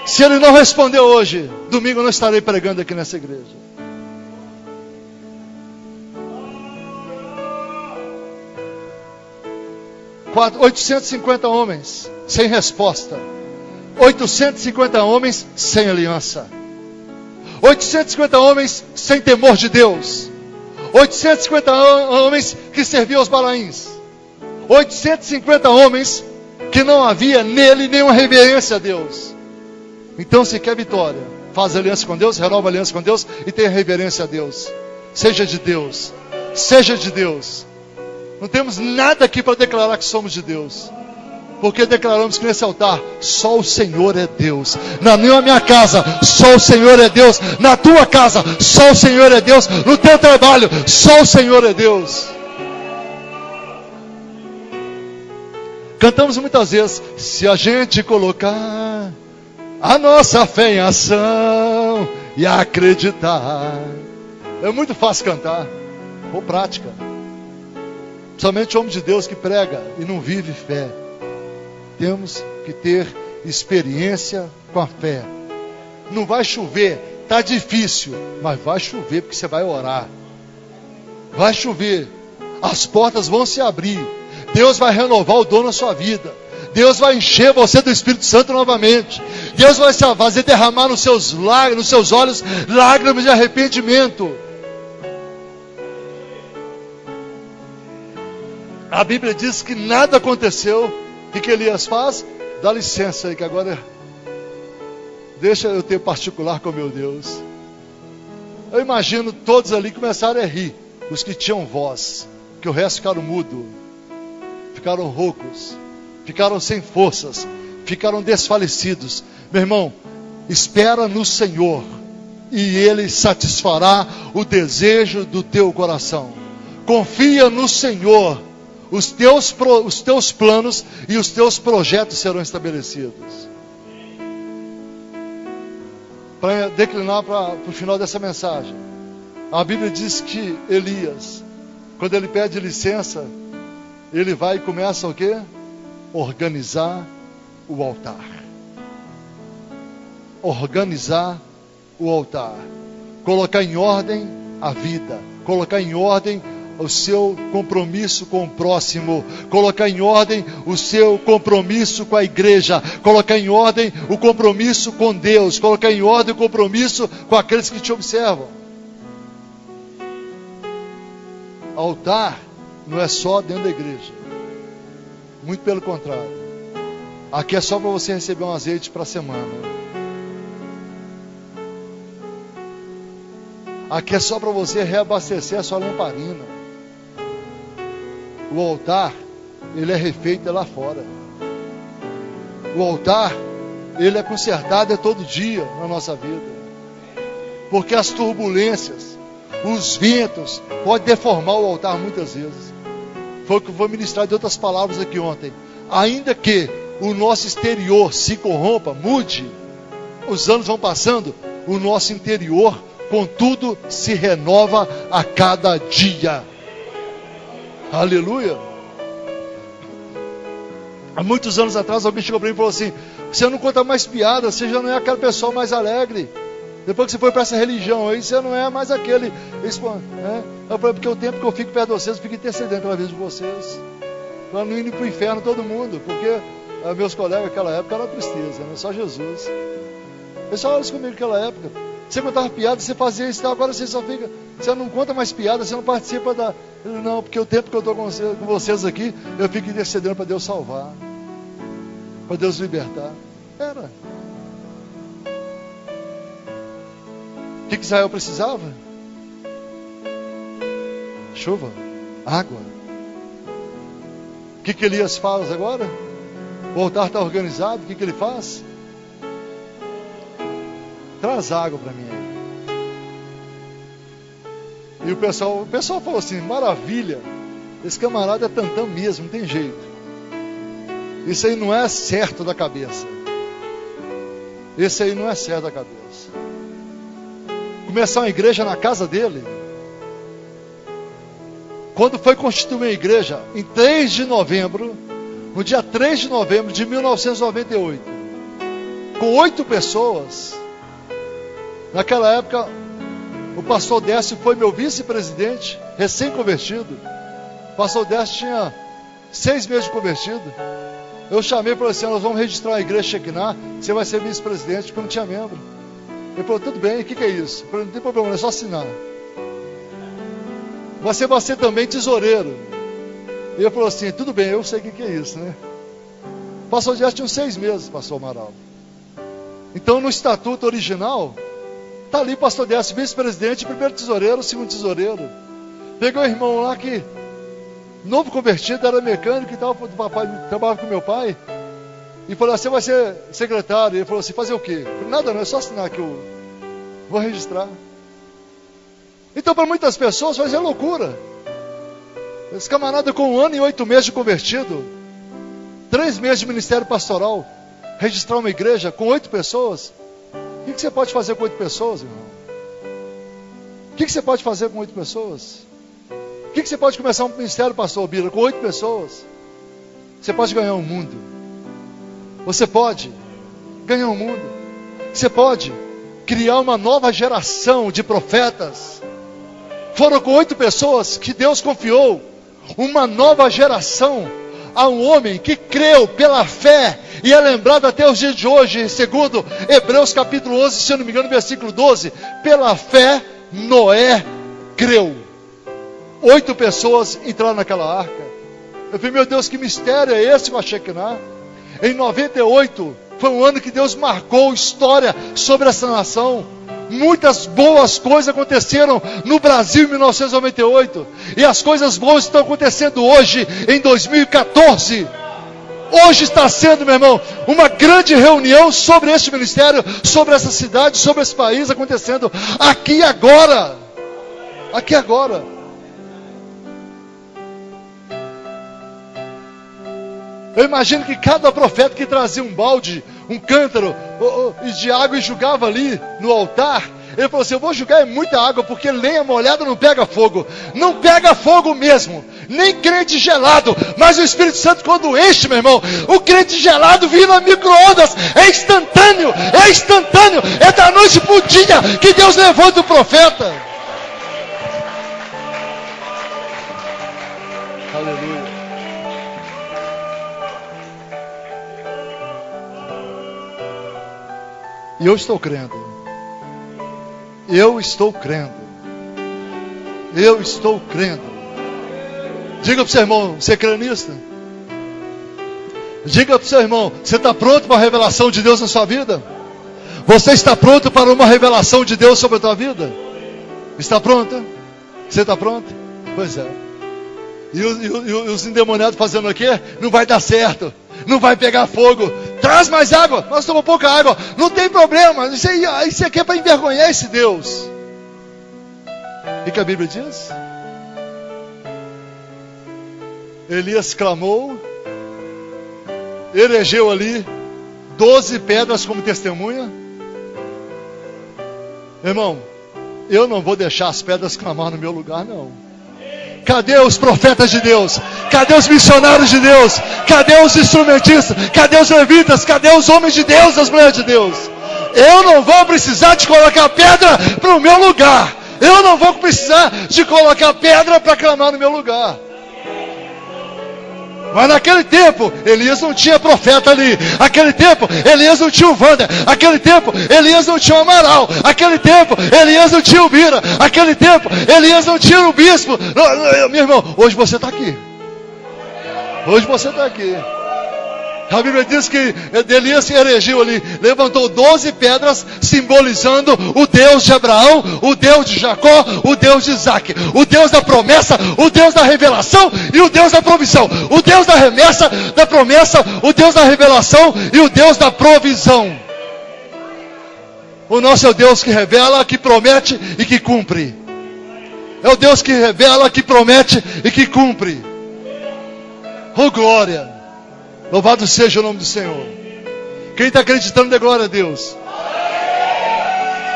Se Ele não responder hoje, domingo eu não estarei pregando aqui nessa igreja. Quatro, 850 homens sem resposta. 850 homens sem aliança. 850 homens sem temor de Deus. 850 homens que serviam aos Balaíns. 850 homens que não havia nele nenhuma reverência a Deus. Então, se quer vitória, faz aliança com Deus, renova aliança com Deus e tenha reverência a Deus. Seja de Deus. Seja de Deus. Não temos nada aqui para declarar que somos de Deus. Porque declaramos que nesse altar, só o Senhor é Deus. Na minha casa, só o Senhor é Deus. Na tua casa, só o Senhor é Deus. No teu trabalho, só o Senhor é Deus. Cantamos muitas vezes, se a gente colocar a nossa fé em ação e acreditar. É muito fácil cantar, ou prática. Somente o homem de Deus que prega e não vive fé. Temos que ter experiência com a fé. Não vai chover, está difícil, mas vai chover porque você vai orar. Vai chover, as portas vão se abrir. Deus vai renovar o dom na sua vida. Deus vai encher você do Espírito Santo novamente. Deus vai fazer derramar nos seus olhos lágrimas de arrependimento. A Bíblia diz que nada aconteceu. O que Elias faz? Dá licença aí, que agora deixa eu ter particular com meu Deus. Eu imagino todos ali começaram a rir, os que tinham voz, que o resto ficaram mudo. ficaram roucos, ficaram sem forças, ficaram desfalecidos. Meu irmão, espera no Senhor e Ele satisfará o desejo do teu coração. Confia no Senhor, os teus planos e os teus projetos serão estabelecidos. Para declinar para o final dessa mensagem, a Bíblia diz que Elias, quando ele pede licença, ele vai e começa o quê? Organizar o altar. Organizar o altar. Colocar em ordem a vida. Colocar em ordem o seu compromisso com o próximo. Colocar em ordem o seu compromisso com a igreja. Colocar em ordem o compromisso com Deus. Colocar em ordem o compromisso com aqueles que te observam. Altar não é só dentro da igreja. Muito pelo contrário. Aqui é só para você receber um azeite para a semana. Aqui é só para você reabastecer a sua lamparina. O altar, ele é refeito lá fora. O altar, ele é consertado todo dia na nossa vida. Porque as turbulências, os ventos, podem deformar o altar muitas vezes. Foi o que eu vou ministrar de outras palavras aqui ontem. Ainda que o nosso exterior se corrompa, mude, os anos vão passando, o nosso interior, contudo, se renova a cada dia. Aleluia. Há muitos anos atrás, alguém chegou para mim e falou assim: você não conta mais piada, você já não é aquela pessoa mais alegre. Depois que você foi para essa religião aí, você não é mais aquele. Eu falei, porque o tempo que eu fico perto de vocês, eu fico intercedendo pela vida de vocês. Para não ir para o inferno todo mundo. Porque meus colegas naquela época era tristeza, né? Só Jesus. Eles falaram isso comigo naquela época. Você contava piada, você fazia isso, agora você só fica. Você não conta mais piada, você não participa da. Não, porque o tempo que eu estou com vocês aqui, eu fico intercedendo para Deus salvar. Para Deus libertar. Era. O que Israel precisava? Chuva, água. O que Elias faz agora? O altar está organizado, o que ele faz? Traz água para mim. E o pessoal falou assim: maravilha, esse camarada é tantão mesmo, não tem jeito. Isso aí não é certo da cabeça. Esse aí não é certo da cabeça. Começar uma igreja na casa dele. Quando foi constituir a igreja, em 3 de novembro, no dia 3 de novembro de 1998, com 8 pessoas. Naquela época, o pastor Décio foi meu vice-presidente, recém-convertido. O pastor Décio tinha 6 meses de convertido. Eu chamei e falei assim: nós vamos registrar a igreja Shekinah, você vai ser vice-presidente, porque não tinha membro. Ele falou: tudo bem, o que é isso? Eu falei: não tem problema, é só assinar. Você vai ser também tesoureiro. Ele falou assim: tudo bem, eu sei o que é isso, né? O pastor Décio tinha uns 6 meses, pastor Amaral. Então no estatuto original, está ali pastor Décio, vice-presidente, primeiro tesoureiro, segundo tesoureiro. Pegou o irmão lá que, novo convertido, era mecânico e tal, papai trabalhava com meu pai. E falou assim: você vai ser secretário. Ele falou assim: fazer o quê? Eu falei: nada não, é só assinar que eu vou registrar. Então para muitas pessoas vai ser loucura. Esse camarada com 1 ano e 8 meses de convertido, 3 meses de ministério pastoral, registrar uma igreja com 8 pessoas. O que você pode fazer com 8 pessoas, irmão? O que você pode fazer com 8 pessoas? O que você pode começar um ministério, pastor Bira, com 8 pessoas? Você pode ganhar um mundo. Você pode ganhar um mundo. Você pode criar uma nova geração de profetas. Foram com 8 pessoas que Deus confiou uma nova geração a um homem que creu pela fé e é lembrado até os dias de hoje, segundo Hebreus capítulo 11, se eu não me engano, versículo 12. Pela fé, Noé creu. 8 pessoas entraram naquela arca. Eu falei: meu Deus, que mistério é esse com a Shekinah? Em 98, foi um ano que Deus marcou história sobre essa nação. muitas boas coisas aconteceram no Brasil em 1998. E as coisas boas estão acontecendo hoje, em 2014. Hoje está sendo, meu irmão, uma grande reunião sobre este ministério, sobre essa cidade, sobre esse país, acontecendo aqui agora. Aqui agora. Eu imagino que cada profeta que trazia um balde, um cântaro de água e jogava ali no altar, ele falou assim: eu vou jogar muita água, porque lenha molhada não pega fogo. Não pega fogo mesmo, nem crente gelado. Mas o Espírito Santo, quando enche, meu irmão, o crente gelado vira micro-ondas. É instantâneo, é instantâneo. É da noite para o dia que Deus levanta o profeta. Aleluia. E eu estou crendo. Eu estou crendo. Eu estou crendo. Diga para o seu irmão: você crê nisso? Diga para o seu irmão: você está pronto para a revelação de Deus na sua vida? Você está pronto para uma revelação de Deus sobre a tua vida? Está pronta? Você está pronto? Pois é. E os endemoniados fazendo o quê? Não vai dar certo. Não vai pegar fogo. Traz mais água. Nós tomamos pouca água. Não tem problema. Isso aqui é para envergonhar esse Deus. O que a Bíblia diz? Elias clamou, erigeu ali 12 pedras como testemunha. Irmão, eu não vou deixar as pedras clamar no meu lugar, não. Cadê os profetas de Deus? Cadê os missionários de Deus? Cadê os instrumentistas? Cadê os levitas? Cadê os homens de Deus, as mulheres de Deus? Eu não vou precisar de colocar pedra para o meu lugar. Eu não vou precisar de colocar pedra para clamar no meu lugar. Mas naquele tempo, Elias não tinha profeta ali. Naquele tempo, Elias não tinha o Wander. Naquele tempo, Elias não tinha o Amaral. Naquele tempo, Elias não tinha o Bira. Naquele tempo, Elias não tinha o bispo. Meu irmão, hoje você está aqui. Hoje você está aqui. A Bíblia diz que Elias se erigiu ali, levantou 12 pedras, simbolizando o Deus de Abraão, o Deus de Jacó, o Deus de Isaac, o Deus da promessa, o Deus da revelação e o Deus da provisão, o Deus da remessa, da promessa, o Deus da revelação e o Deus da provisão. O nosso é o Deus que revela, que promete e que cumpre. É o Deus que revela, que promete e que cumpre. Oh glória! Louvado seja o nome do Senhor. Quem está acreditando, dê glória a Deus.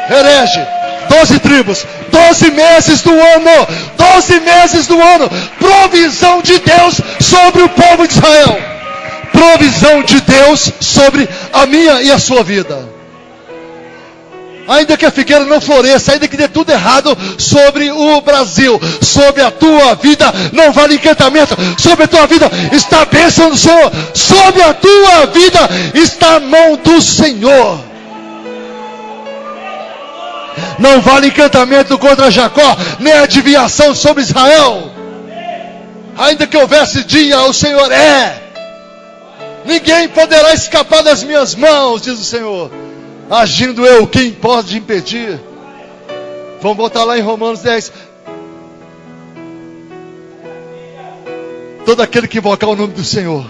Herege, 12 tribos, 12 meses do ano, 12 meses do ano, provisão de Deus sobre o povo de Israel, provisão de Deus sobre a minha e a sua vida. Ainda que a figueira não floresça, ainda que dê tudo errado sobre o Brasil, sobre a tua vida, não vale encantamento. Sobre a tua vida está a bênção do Senhor. Sobre a tua vida está a mão do Senhor. Não vale encantamento contra Jacó, nem adivinhação sobre Israel. Ainda que houvesse dia, o Senhor é. Ninguém poderá escapar das minhas mãos, diz o Senhor. Agindo eu, quem pode impedir? Vamos botar lá em Romanos 10. Todo aquele que invocar o nome do Senhor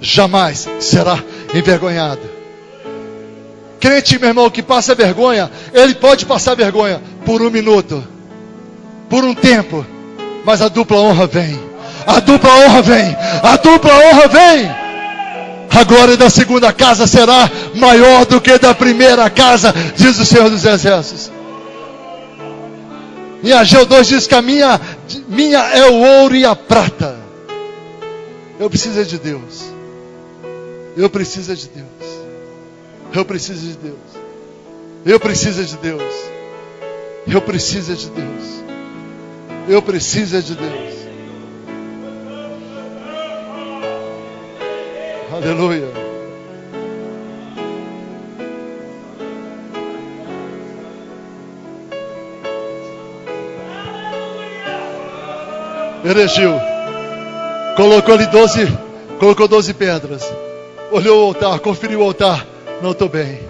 jamais será envergonhado. Crente, meu irmão, que passa vergonha, ele pode passar vergonha por um minuto, por um tempo, mas a dupla honra vem. A dupla honra vem. A dupla honra vem. A glória da segunda casa será maior do que da primeira casa, diz o Senhor dos Exércitos. Em Ageu 2 diz que a minha é o ouro e a prata. Eu preciso de Deus. Eu preciso de Deus. Eu preciso de Deus. Eu preciso de Deus. Eu preciso de Deus. Eu preciso de Deus. Aleluia. Erigiu. Colocou ali 12 pedras. Olhou o altar, conferiu o altar. Não estou bem.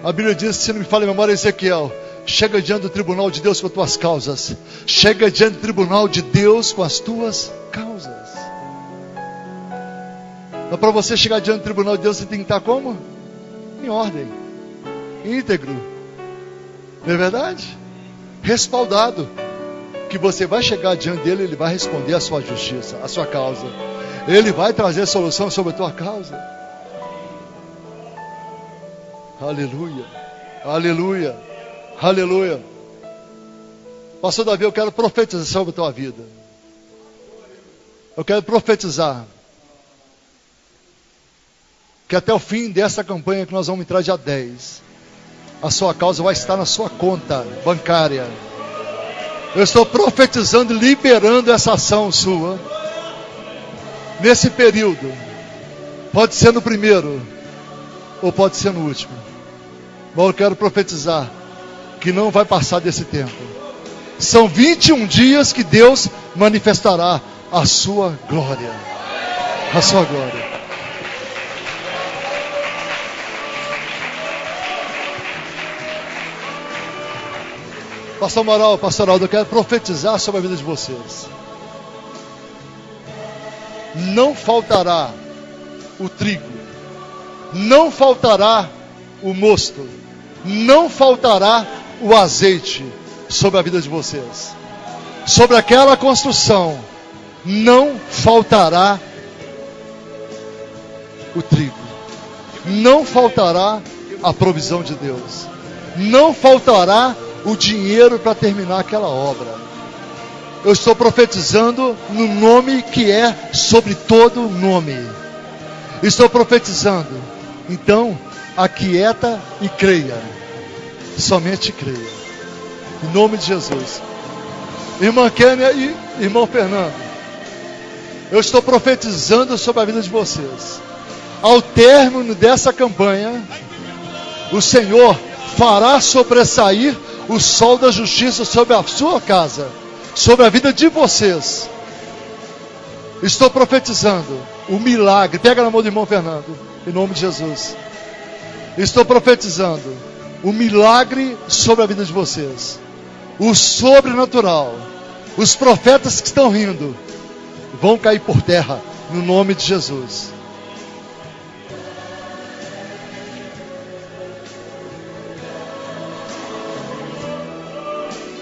A Bíblia diz, se não me falha a memória, Ezequiel, chega diante do tribunal de Deus com as tuas causas. Chega diante do tribunal de Deus com as tuas causas. Mas para você chegar diante do tribunal de Deus, você tem que estar como? Em ordem, íntegro. Não é verdade? Respaldado. Que você vai chegar diante dele, ele vai responder a sua justiça, a sua causa. Ele vai trazer solução sobre a tua causa. Aleluia, aleluia, aleluia. Pastor Davi, eu quero profetizar sobre a tua vida. Eu quero profetizar que até o fim dessa campanha que nós vamos entrar dia 10, a sua causa vai estar na sua conta bancária. Eu estou profetizando e liberando essa ação sua nesse período. Pode ser no primeiro ou pode ser no último. Mas eu quero profetizar que não vai passar desse tempo. São 21 dias que Deus manifestará a sua glória. A sua glória. Pastor Moral, Pastor Aldo, eu quero profetizar sobre a vida de vocês. Não faltará o trigo, não faltará o mosto, não faltará o azeite sobre a vida de vocês. Sobre aquela construção, não faltará o trigo, não faltará a provisão de Deus, não faltará o dinheiro para terminar aquela obra. Eu estou profetizando no nome que é sobre todo nome. Estou profetizando. Então, aquieta e creia. Somente creia. Em nome de Jesus. Irmã Kênia e irmão Fernando, eu estou profetizando sobre a vida de vocês. Ao término dessa campanha, o Senhor fará sobressair o sol da justiça sobre a sua casa, sobre a vida de vocês. Estou profetizando o milagre. Pega na mão do irmão Fernando, em nome de Jesus. Estou profetizando o milagre sobre a vida de vocês, o sobrenatural. Os profetas que estão rindo vão cair por terra, no nome de Jesus.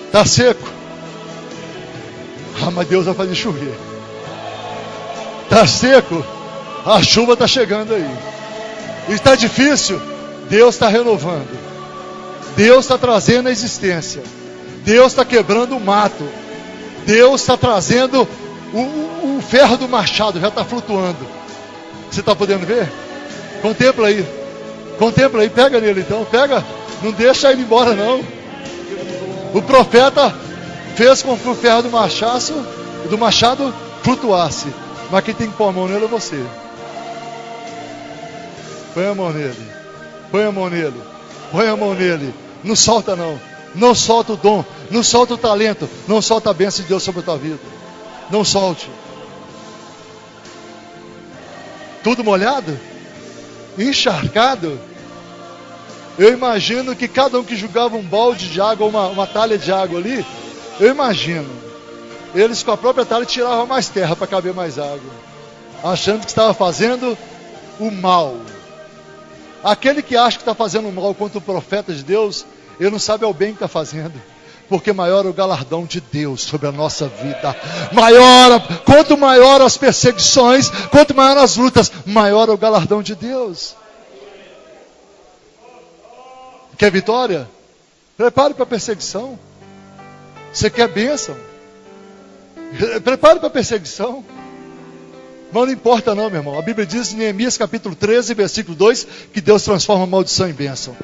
Está seco? Ah, mas Deus vai fazer chover. Está seco? A chuva está chegando aí. Está difícil? Deus está renovando. Deus está trazendo a existência. Deus está quebrando o mato. Deus está trazendo o ferro do machado, já está flutuando. Você está podendo ver? Contempla aí. Contempla aí, pega nele então. Pega, não deixa ele embora não. O profeta fez com que o ferro do machado flutuasse. Mas quem tem que pôr a mão nele é você. Põe a mão nele. Põe a mão nele. Põe a mão nele. Não solta não. Não solta o dom. Não solta o talento. Não solta a bênção de Deus sobre a tua vida. Não solte. Tudo molhado? Encharcado? Eu imagino que cada um que jogava um balde de água, uma talha de água ali, eu imagino, eles com a própria talha tiravam mais terra para caber mais água, achando que estava fazendo o mal. Aquele que acha que está fazendo o mal contra o profeta de Deus, ele não sabe o bem que está fazendo, porque maior é o galardão de Deus sobre a nossa vida. Quanto maior as perseguições, quanto maior as lutas, maior é o galardão de Deus. Quer vitória? Prepare para a perseguição. Você quer bênção? Prepare para a perseguição. Mas não importa não, meu irmão. A Bíblia diz em Neemias capítulo 13, versículo 2, que Deus transforma a maldição em bênção.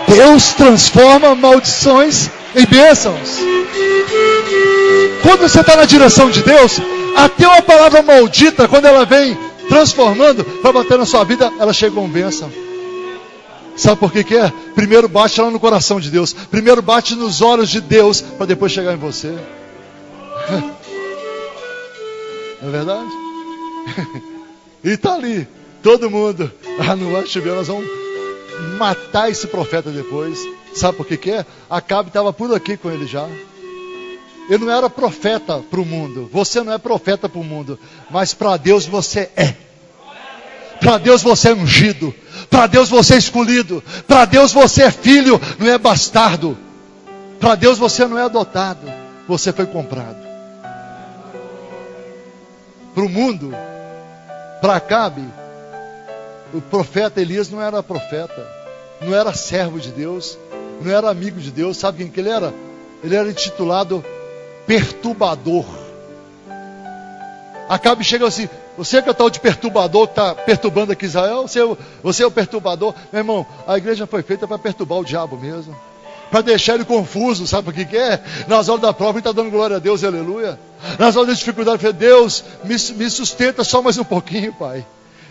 Deus transforma maldições em bênçãos. Quando você está na direção de Deus, até uma palavra maldita, quando ela vem transformando para bater na sua vida, ela chega com bênção. Sabe por que é? Primeiro bate lá no coração de Deus. Primeiro bate nos olhos de Deus, para depois chegar em você. Não é verdade? E está ali, todo mundo. Ah, não vai chover, nós vamos matar esse profeta depois. Sabe por que é? Acabe estava por aqui com ele já. Ele não era profeta para o mundo. Você não é profeta para o mundo. Mas para Deus você é. Para Deus você é ungido. Para Deus você é escolhido. Para Deus você é filho, não é bastardo. Para Deus você não é adotado. Você foi comprado. Para o mundo, para Acabe, o profeta Elias não era profeta. Não era servo de Deus. Não era amigo de Deus. Sabe quem que ele era? Ele era intitulado perturbador. Acabe chega assim: você que é o tal de perturbador que está perturbando aqui Israel, você é o perturbador. Meu irmão, a igreja foi feita para perturbar o diabo mesmo, para deixar ele confuso. Sabe o que é? Nas horas da prova ele está dando glória a Deus, aleluia. Nas horas da dificuldade, ele fala: Deus, me sustenta só mais um pouquinho, Pai.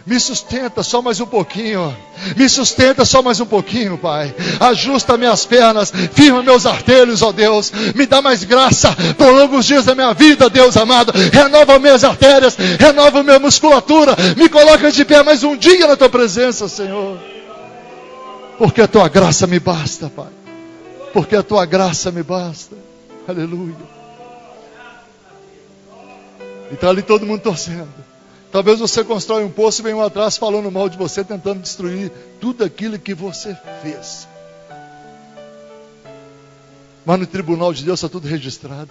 Me sustenta só mais um pouquinho. Me sustenta só mais um pouquinho, Pai. Ajusta minhas pernas, firma meus artelhos, ó Deus. Me dá mais graça, prolonga os dias da minha vida, Deus amado. Renova minhas artérias, renova minha musculatura. Me coloca de pé mais um dia na tua presença, Senhor. Porque a tua graça me basta, Pai. Porque a tua graça me basta. Aleluia. E está ali todo mundo torcendo. Talvez você constrói um poço e venha um atrás falando mal de você, tentando destruir tudo aquilo que você fez. Mas no tribunal de Deus está tudo registrado.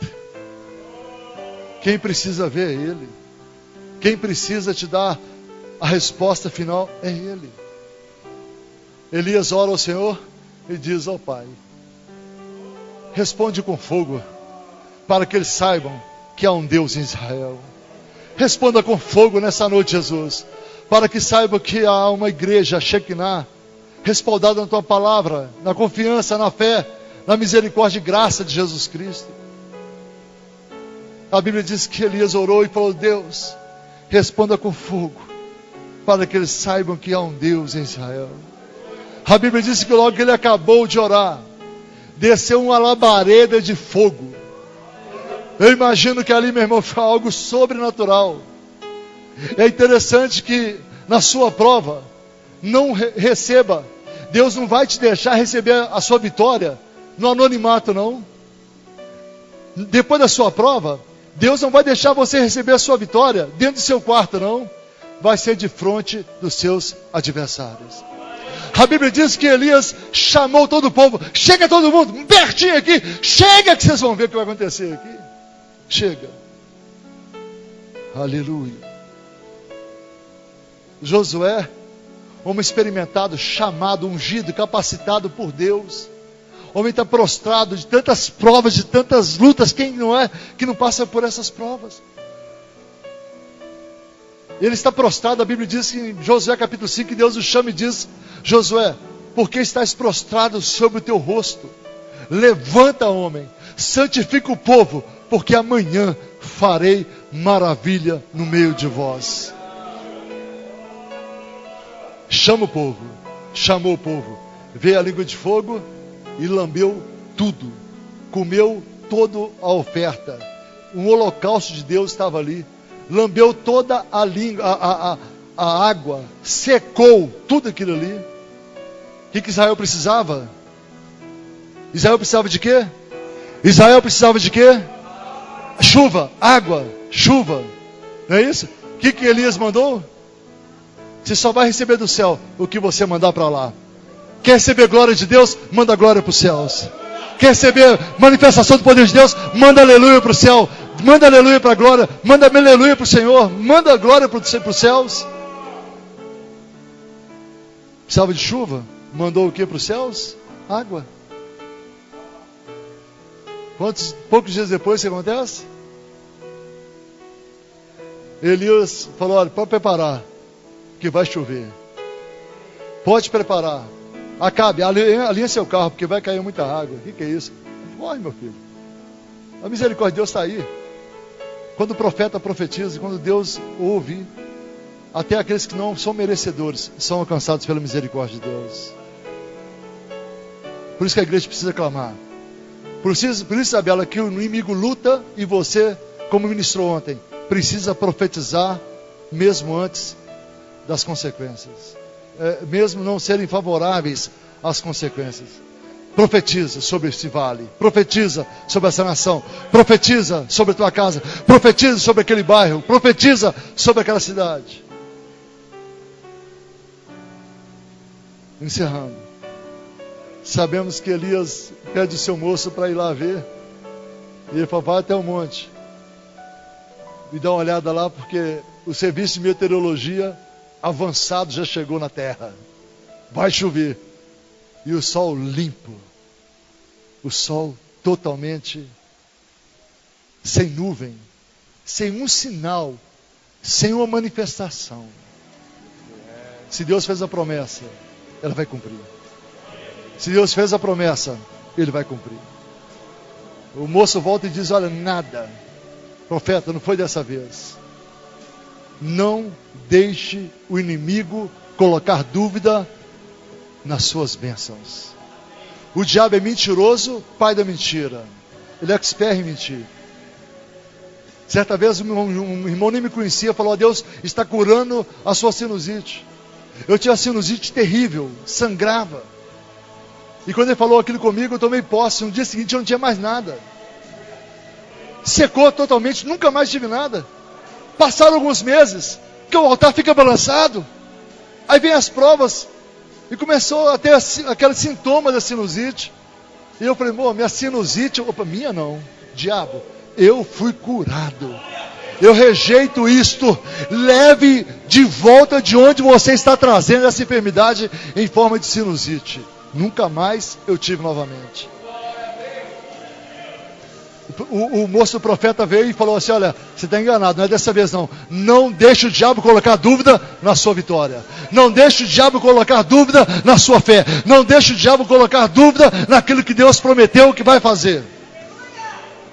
Quem precisa ver é Ele. Quem precisa te dar a resposta final é Ele. Elias ora ao Senhor e diz: ó Pai, responde com fogo, para que eles saibam que há um Deus em Israel. Responda com fogo nessa noite, Jesus, para que saibam que há uma igreja, Shekinah, respaldada na tua palavra, na confiança, na fé, na misericórdia e graça de Jesus Cristo. A Bíblia diz que Elias orou e falou: Deus, responda com fogo, para que eles saibam que há um Deus em Israel. A Bíblia diz que logo que ele acabou de orar, desceu uma labareda de fogo. Eu imagino que ali, meu irmão, foi algo sobrenatural. É interessante que na sua prova, não receba, Deus não vai te deixar receber a sua vitória no anonimato, não. Depois da sua prova, Deus não vai deixar você receber a sua vitória dentro do seu quarto, não. Vai ser de frente dos seus adversários. A Bíblia diz que Elias chamou todo o povo: chega todo mundo, pertinho aqui, chega que vocês vão ver o que vai acontecer aqui. Chega. Aleluia. Josué, homem experimentado, chamado, ungido, capacitado por Deus. Homem está prostrado de tantas provas, de tantas lutas. Quem não é que não passa por essas provas? Ele está prostrado. A Bíblia diz que em Josué capítulo 5, que Deus o chama e diz: Josué, por que estás prostrado sobre o teu rosto? Levanta, homem, santifica o povo, porque amanhã farei maravilha no meio de vós. Chama o povo, chamou o povo, veio a língua de fogo e lambeu tudo, comeu toda a oferta. Um holocausto de Deus estava ali, lambeu toda a língua, a água, secou tudo aquilo ali. O que Israel precisava? Israel precisava de quê? Israel precisava de quê? Chuva, água, chuva. Não é isso? O que Elias mandou? Você só vai receber do céu o que você mandar para lá. Quer receber glória de Deus? Manda glória para os céus. Quer receber manifestação do poder de Deus? Manda aleluia para o céu. Manda aleluia para a glória. Manda aleluia para o Senhor. Manda glória para os céus. Precisava de chuva? Mandou o que para os céus? Água. Poucos dias depois, o que acontece? Elias falou: olha, pode preparar, que vai chover. Pode preparar. Acabe, alinha seu carro, porque vai cair muita água. O que é isso? Corre, meu filho. A misericórdia de Deus está aí. Quando o profeta profetiza, quando Deus ouve, até aqueles que não são merecedores são alcançados pela misericórdia de Deus. Por isso que a igreja precisa clamar. Por isso, Isabela, que o inimigo luta e você, como ministrou ontem, precisa profetizar mesmo antes das consequências. mesmo não serem favoráveis às consequências. Profetiza sobre este vale, profetiza sobre essa nação, profetiza sobre a tua casa, profetiza sobre aquele bairro, profetiza sobre aquela cidade. Encerrando, sabemos que Elias pede o seu moço para ir lá ver, e ele fala, vai até o monte, e dá uma olhada lá, porque o serviço de meteorologia avançado já chegou na terra, vai chover, e o sol limpo, o sol totalmente sem nuvem, sem um sinal, sem uma manifestação. Se Deus fez a promessa, ela vai cumprir. Se Deus fez a promessa, Ele vai cumprir. O moço volta e diz, olha, nada, profeta, não foi dessa vez. Não deixe o inimigo colocar dúvida nas suas bênçãos. O diabo é mentiroso, pai da mentira. Ele é expert em mentir. Certa vez um irmão nem me conhecia, falou, Deus está curando a sua sinusite. Eu tinha sinusite terrível, sangrava. E quando ele falou aquilo comigo, eu tomei posse. No dia seguinte eu não tinha mais nada. Secou totalmente, nunca mais tive nada. Passaram alguns meses, que o altar fica balançado. Aí vem as provas. E começou a ter aqueles sintomas da sinusite. E eu falei, minha sinusite, minha não, diabo, eu fui curado. Eu rejeito isto. Leve de volta de onde você está trazendo essa enfermidade em forma de sinusite. Nunca mais eu tive novamente. O moço profeta veio e falou assim, olha, você está enganado, não é dessa vez não. Não deixe o diabo colocar dúvida na sua vitória. Não deixe o diabo colocar dúvida na sua fé. Não deixe o diabo colocar dúvida naquilo que Deus prometeu que vai fazer.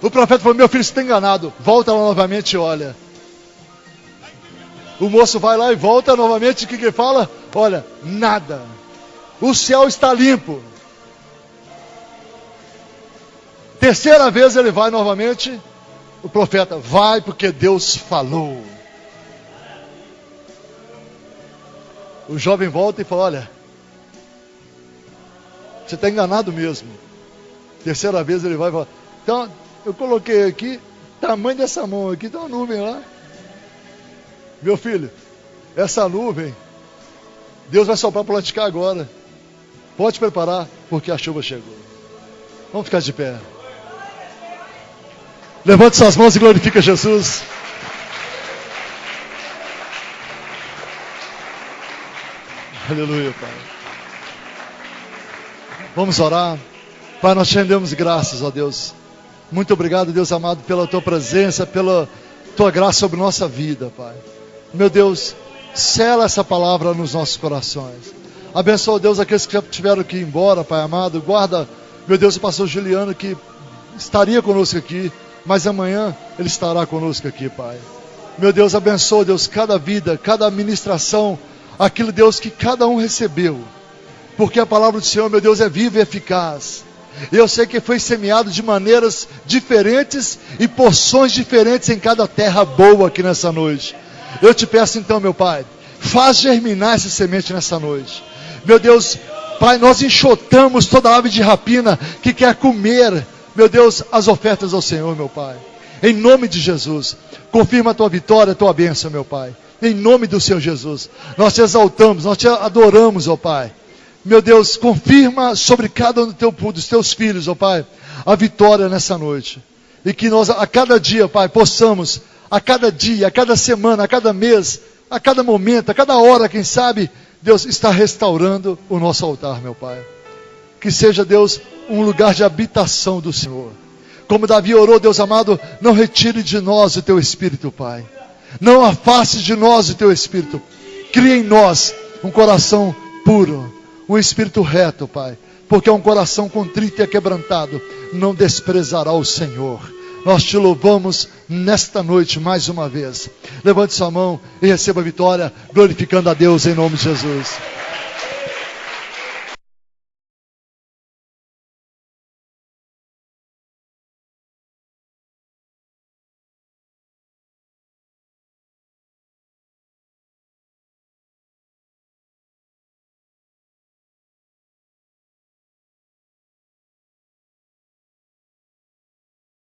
O profeta falou, meu filho, você está enganado. Volta lá novamente e olha. O moço vai lá e volta novamente, o que ele fala? Olha, nada. O céu está limpo. Terceira vez ele vai novamente, o profeta, vai porque Deus falou. O jovem volta e fala, olha, você está enganado mesmo. Terceira vez ele vai e fala, então, eu coloquei aqui, tamanho dessa mão aqui, tem uma nuvem lá. Meu filho, essa nuvem, Deus vai soprar para praticar agora. Pode preparar, porque a chuva chegou. Vamos ficar de pé. Levante suas mãos e glorifica Jesus. Aleluia, Pai. Vamos orar. Pai, nós te rendemos graças, ó Deus. Muito obrigado, Deus amado, pela tua presença, pela tua graça sobre nossa vida, Pai. Meu Deus, sela essa palavra nos nossos corações. Abençoa, Deus, aqueles que já tiveram que ir embora, Pai amado. Guarda, meu Deus, o pastor Juliano, que estaria conosco aqui, mas amanhã ele estará conosco aqui, Pai. Meu Deus, abençoa, Deus, cada vida, cada administração, aquilo, Deus, que cada um recebeu. Porque a palavra do Senhor, meu Deus, é viva e eficaz. Eu sei que foi semeado de maneiras diferentes e porções diferentes em cada terra boa aqui nessa noite. Eu te peço então, meu Pai, faz germinar essa semente nessa noite. Meu Deus, Pai, nós enxotamos toda ave de rapina que quer comer, meu Deus, as ofertas ao Senhor, meu Pai. Em nome de Jesus, confirma a tua vitória, a tua bênção, meu Pai. Em nome do Senhor Jesus, nós te exaltamos, nós te adoramos, ó Pai. Meu Deus, confirma sobre cada um dos teus filhos, ó Pai, a vitória nessa noite. E que nós, a cada dia, Pai, possamos, a cada dia, a cada semana, a cada mês, a cada momento, a cada hora, quem sabe, Deus está restaurando o nosso altar, meu Pai. Que seja, Deus, um lugar de habitação do Senhor. Como Davi orou, Deus amado, não retire de nós o teu Espírito, Pai. Não afaste de nós o teu Espírito. Cria em nós um coração puro, um espírito reto, Pai. Porque um coração contrito e quebrantado não desprezará o Senhor. Nós te louvamos nesta noite mais uma vez. Levante sua mão e receba a vitória, glorificando a Deus em nome de Jesus.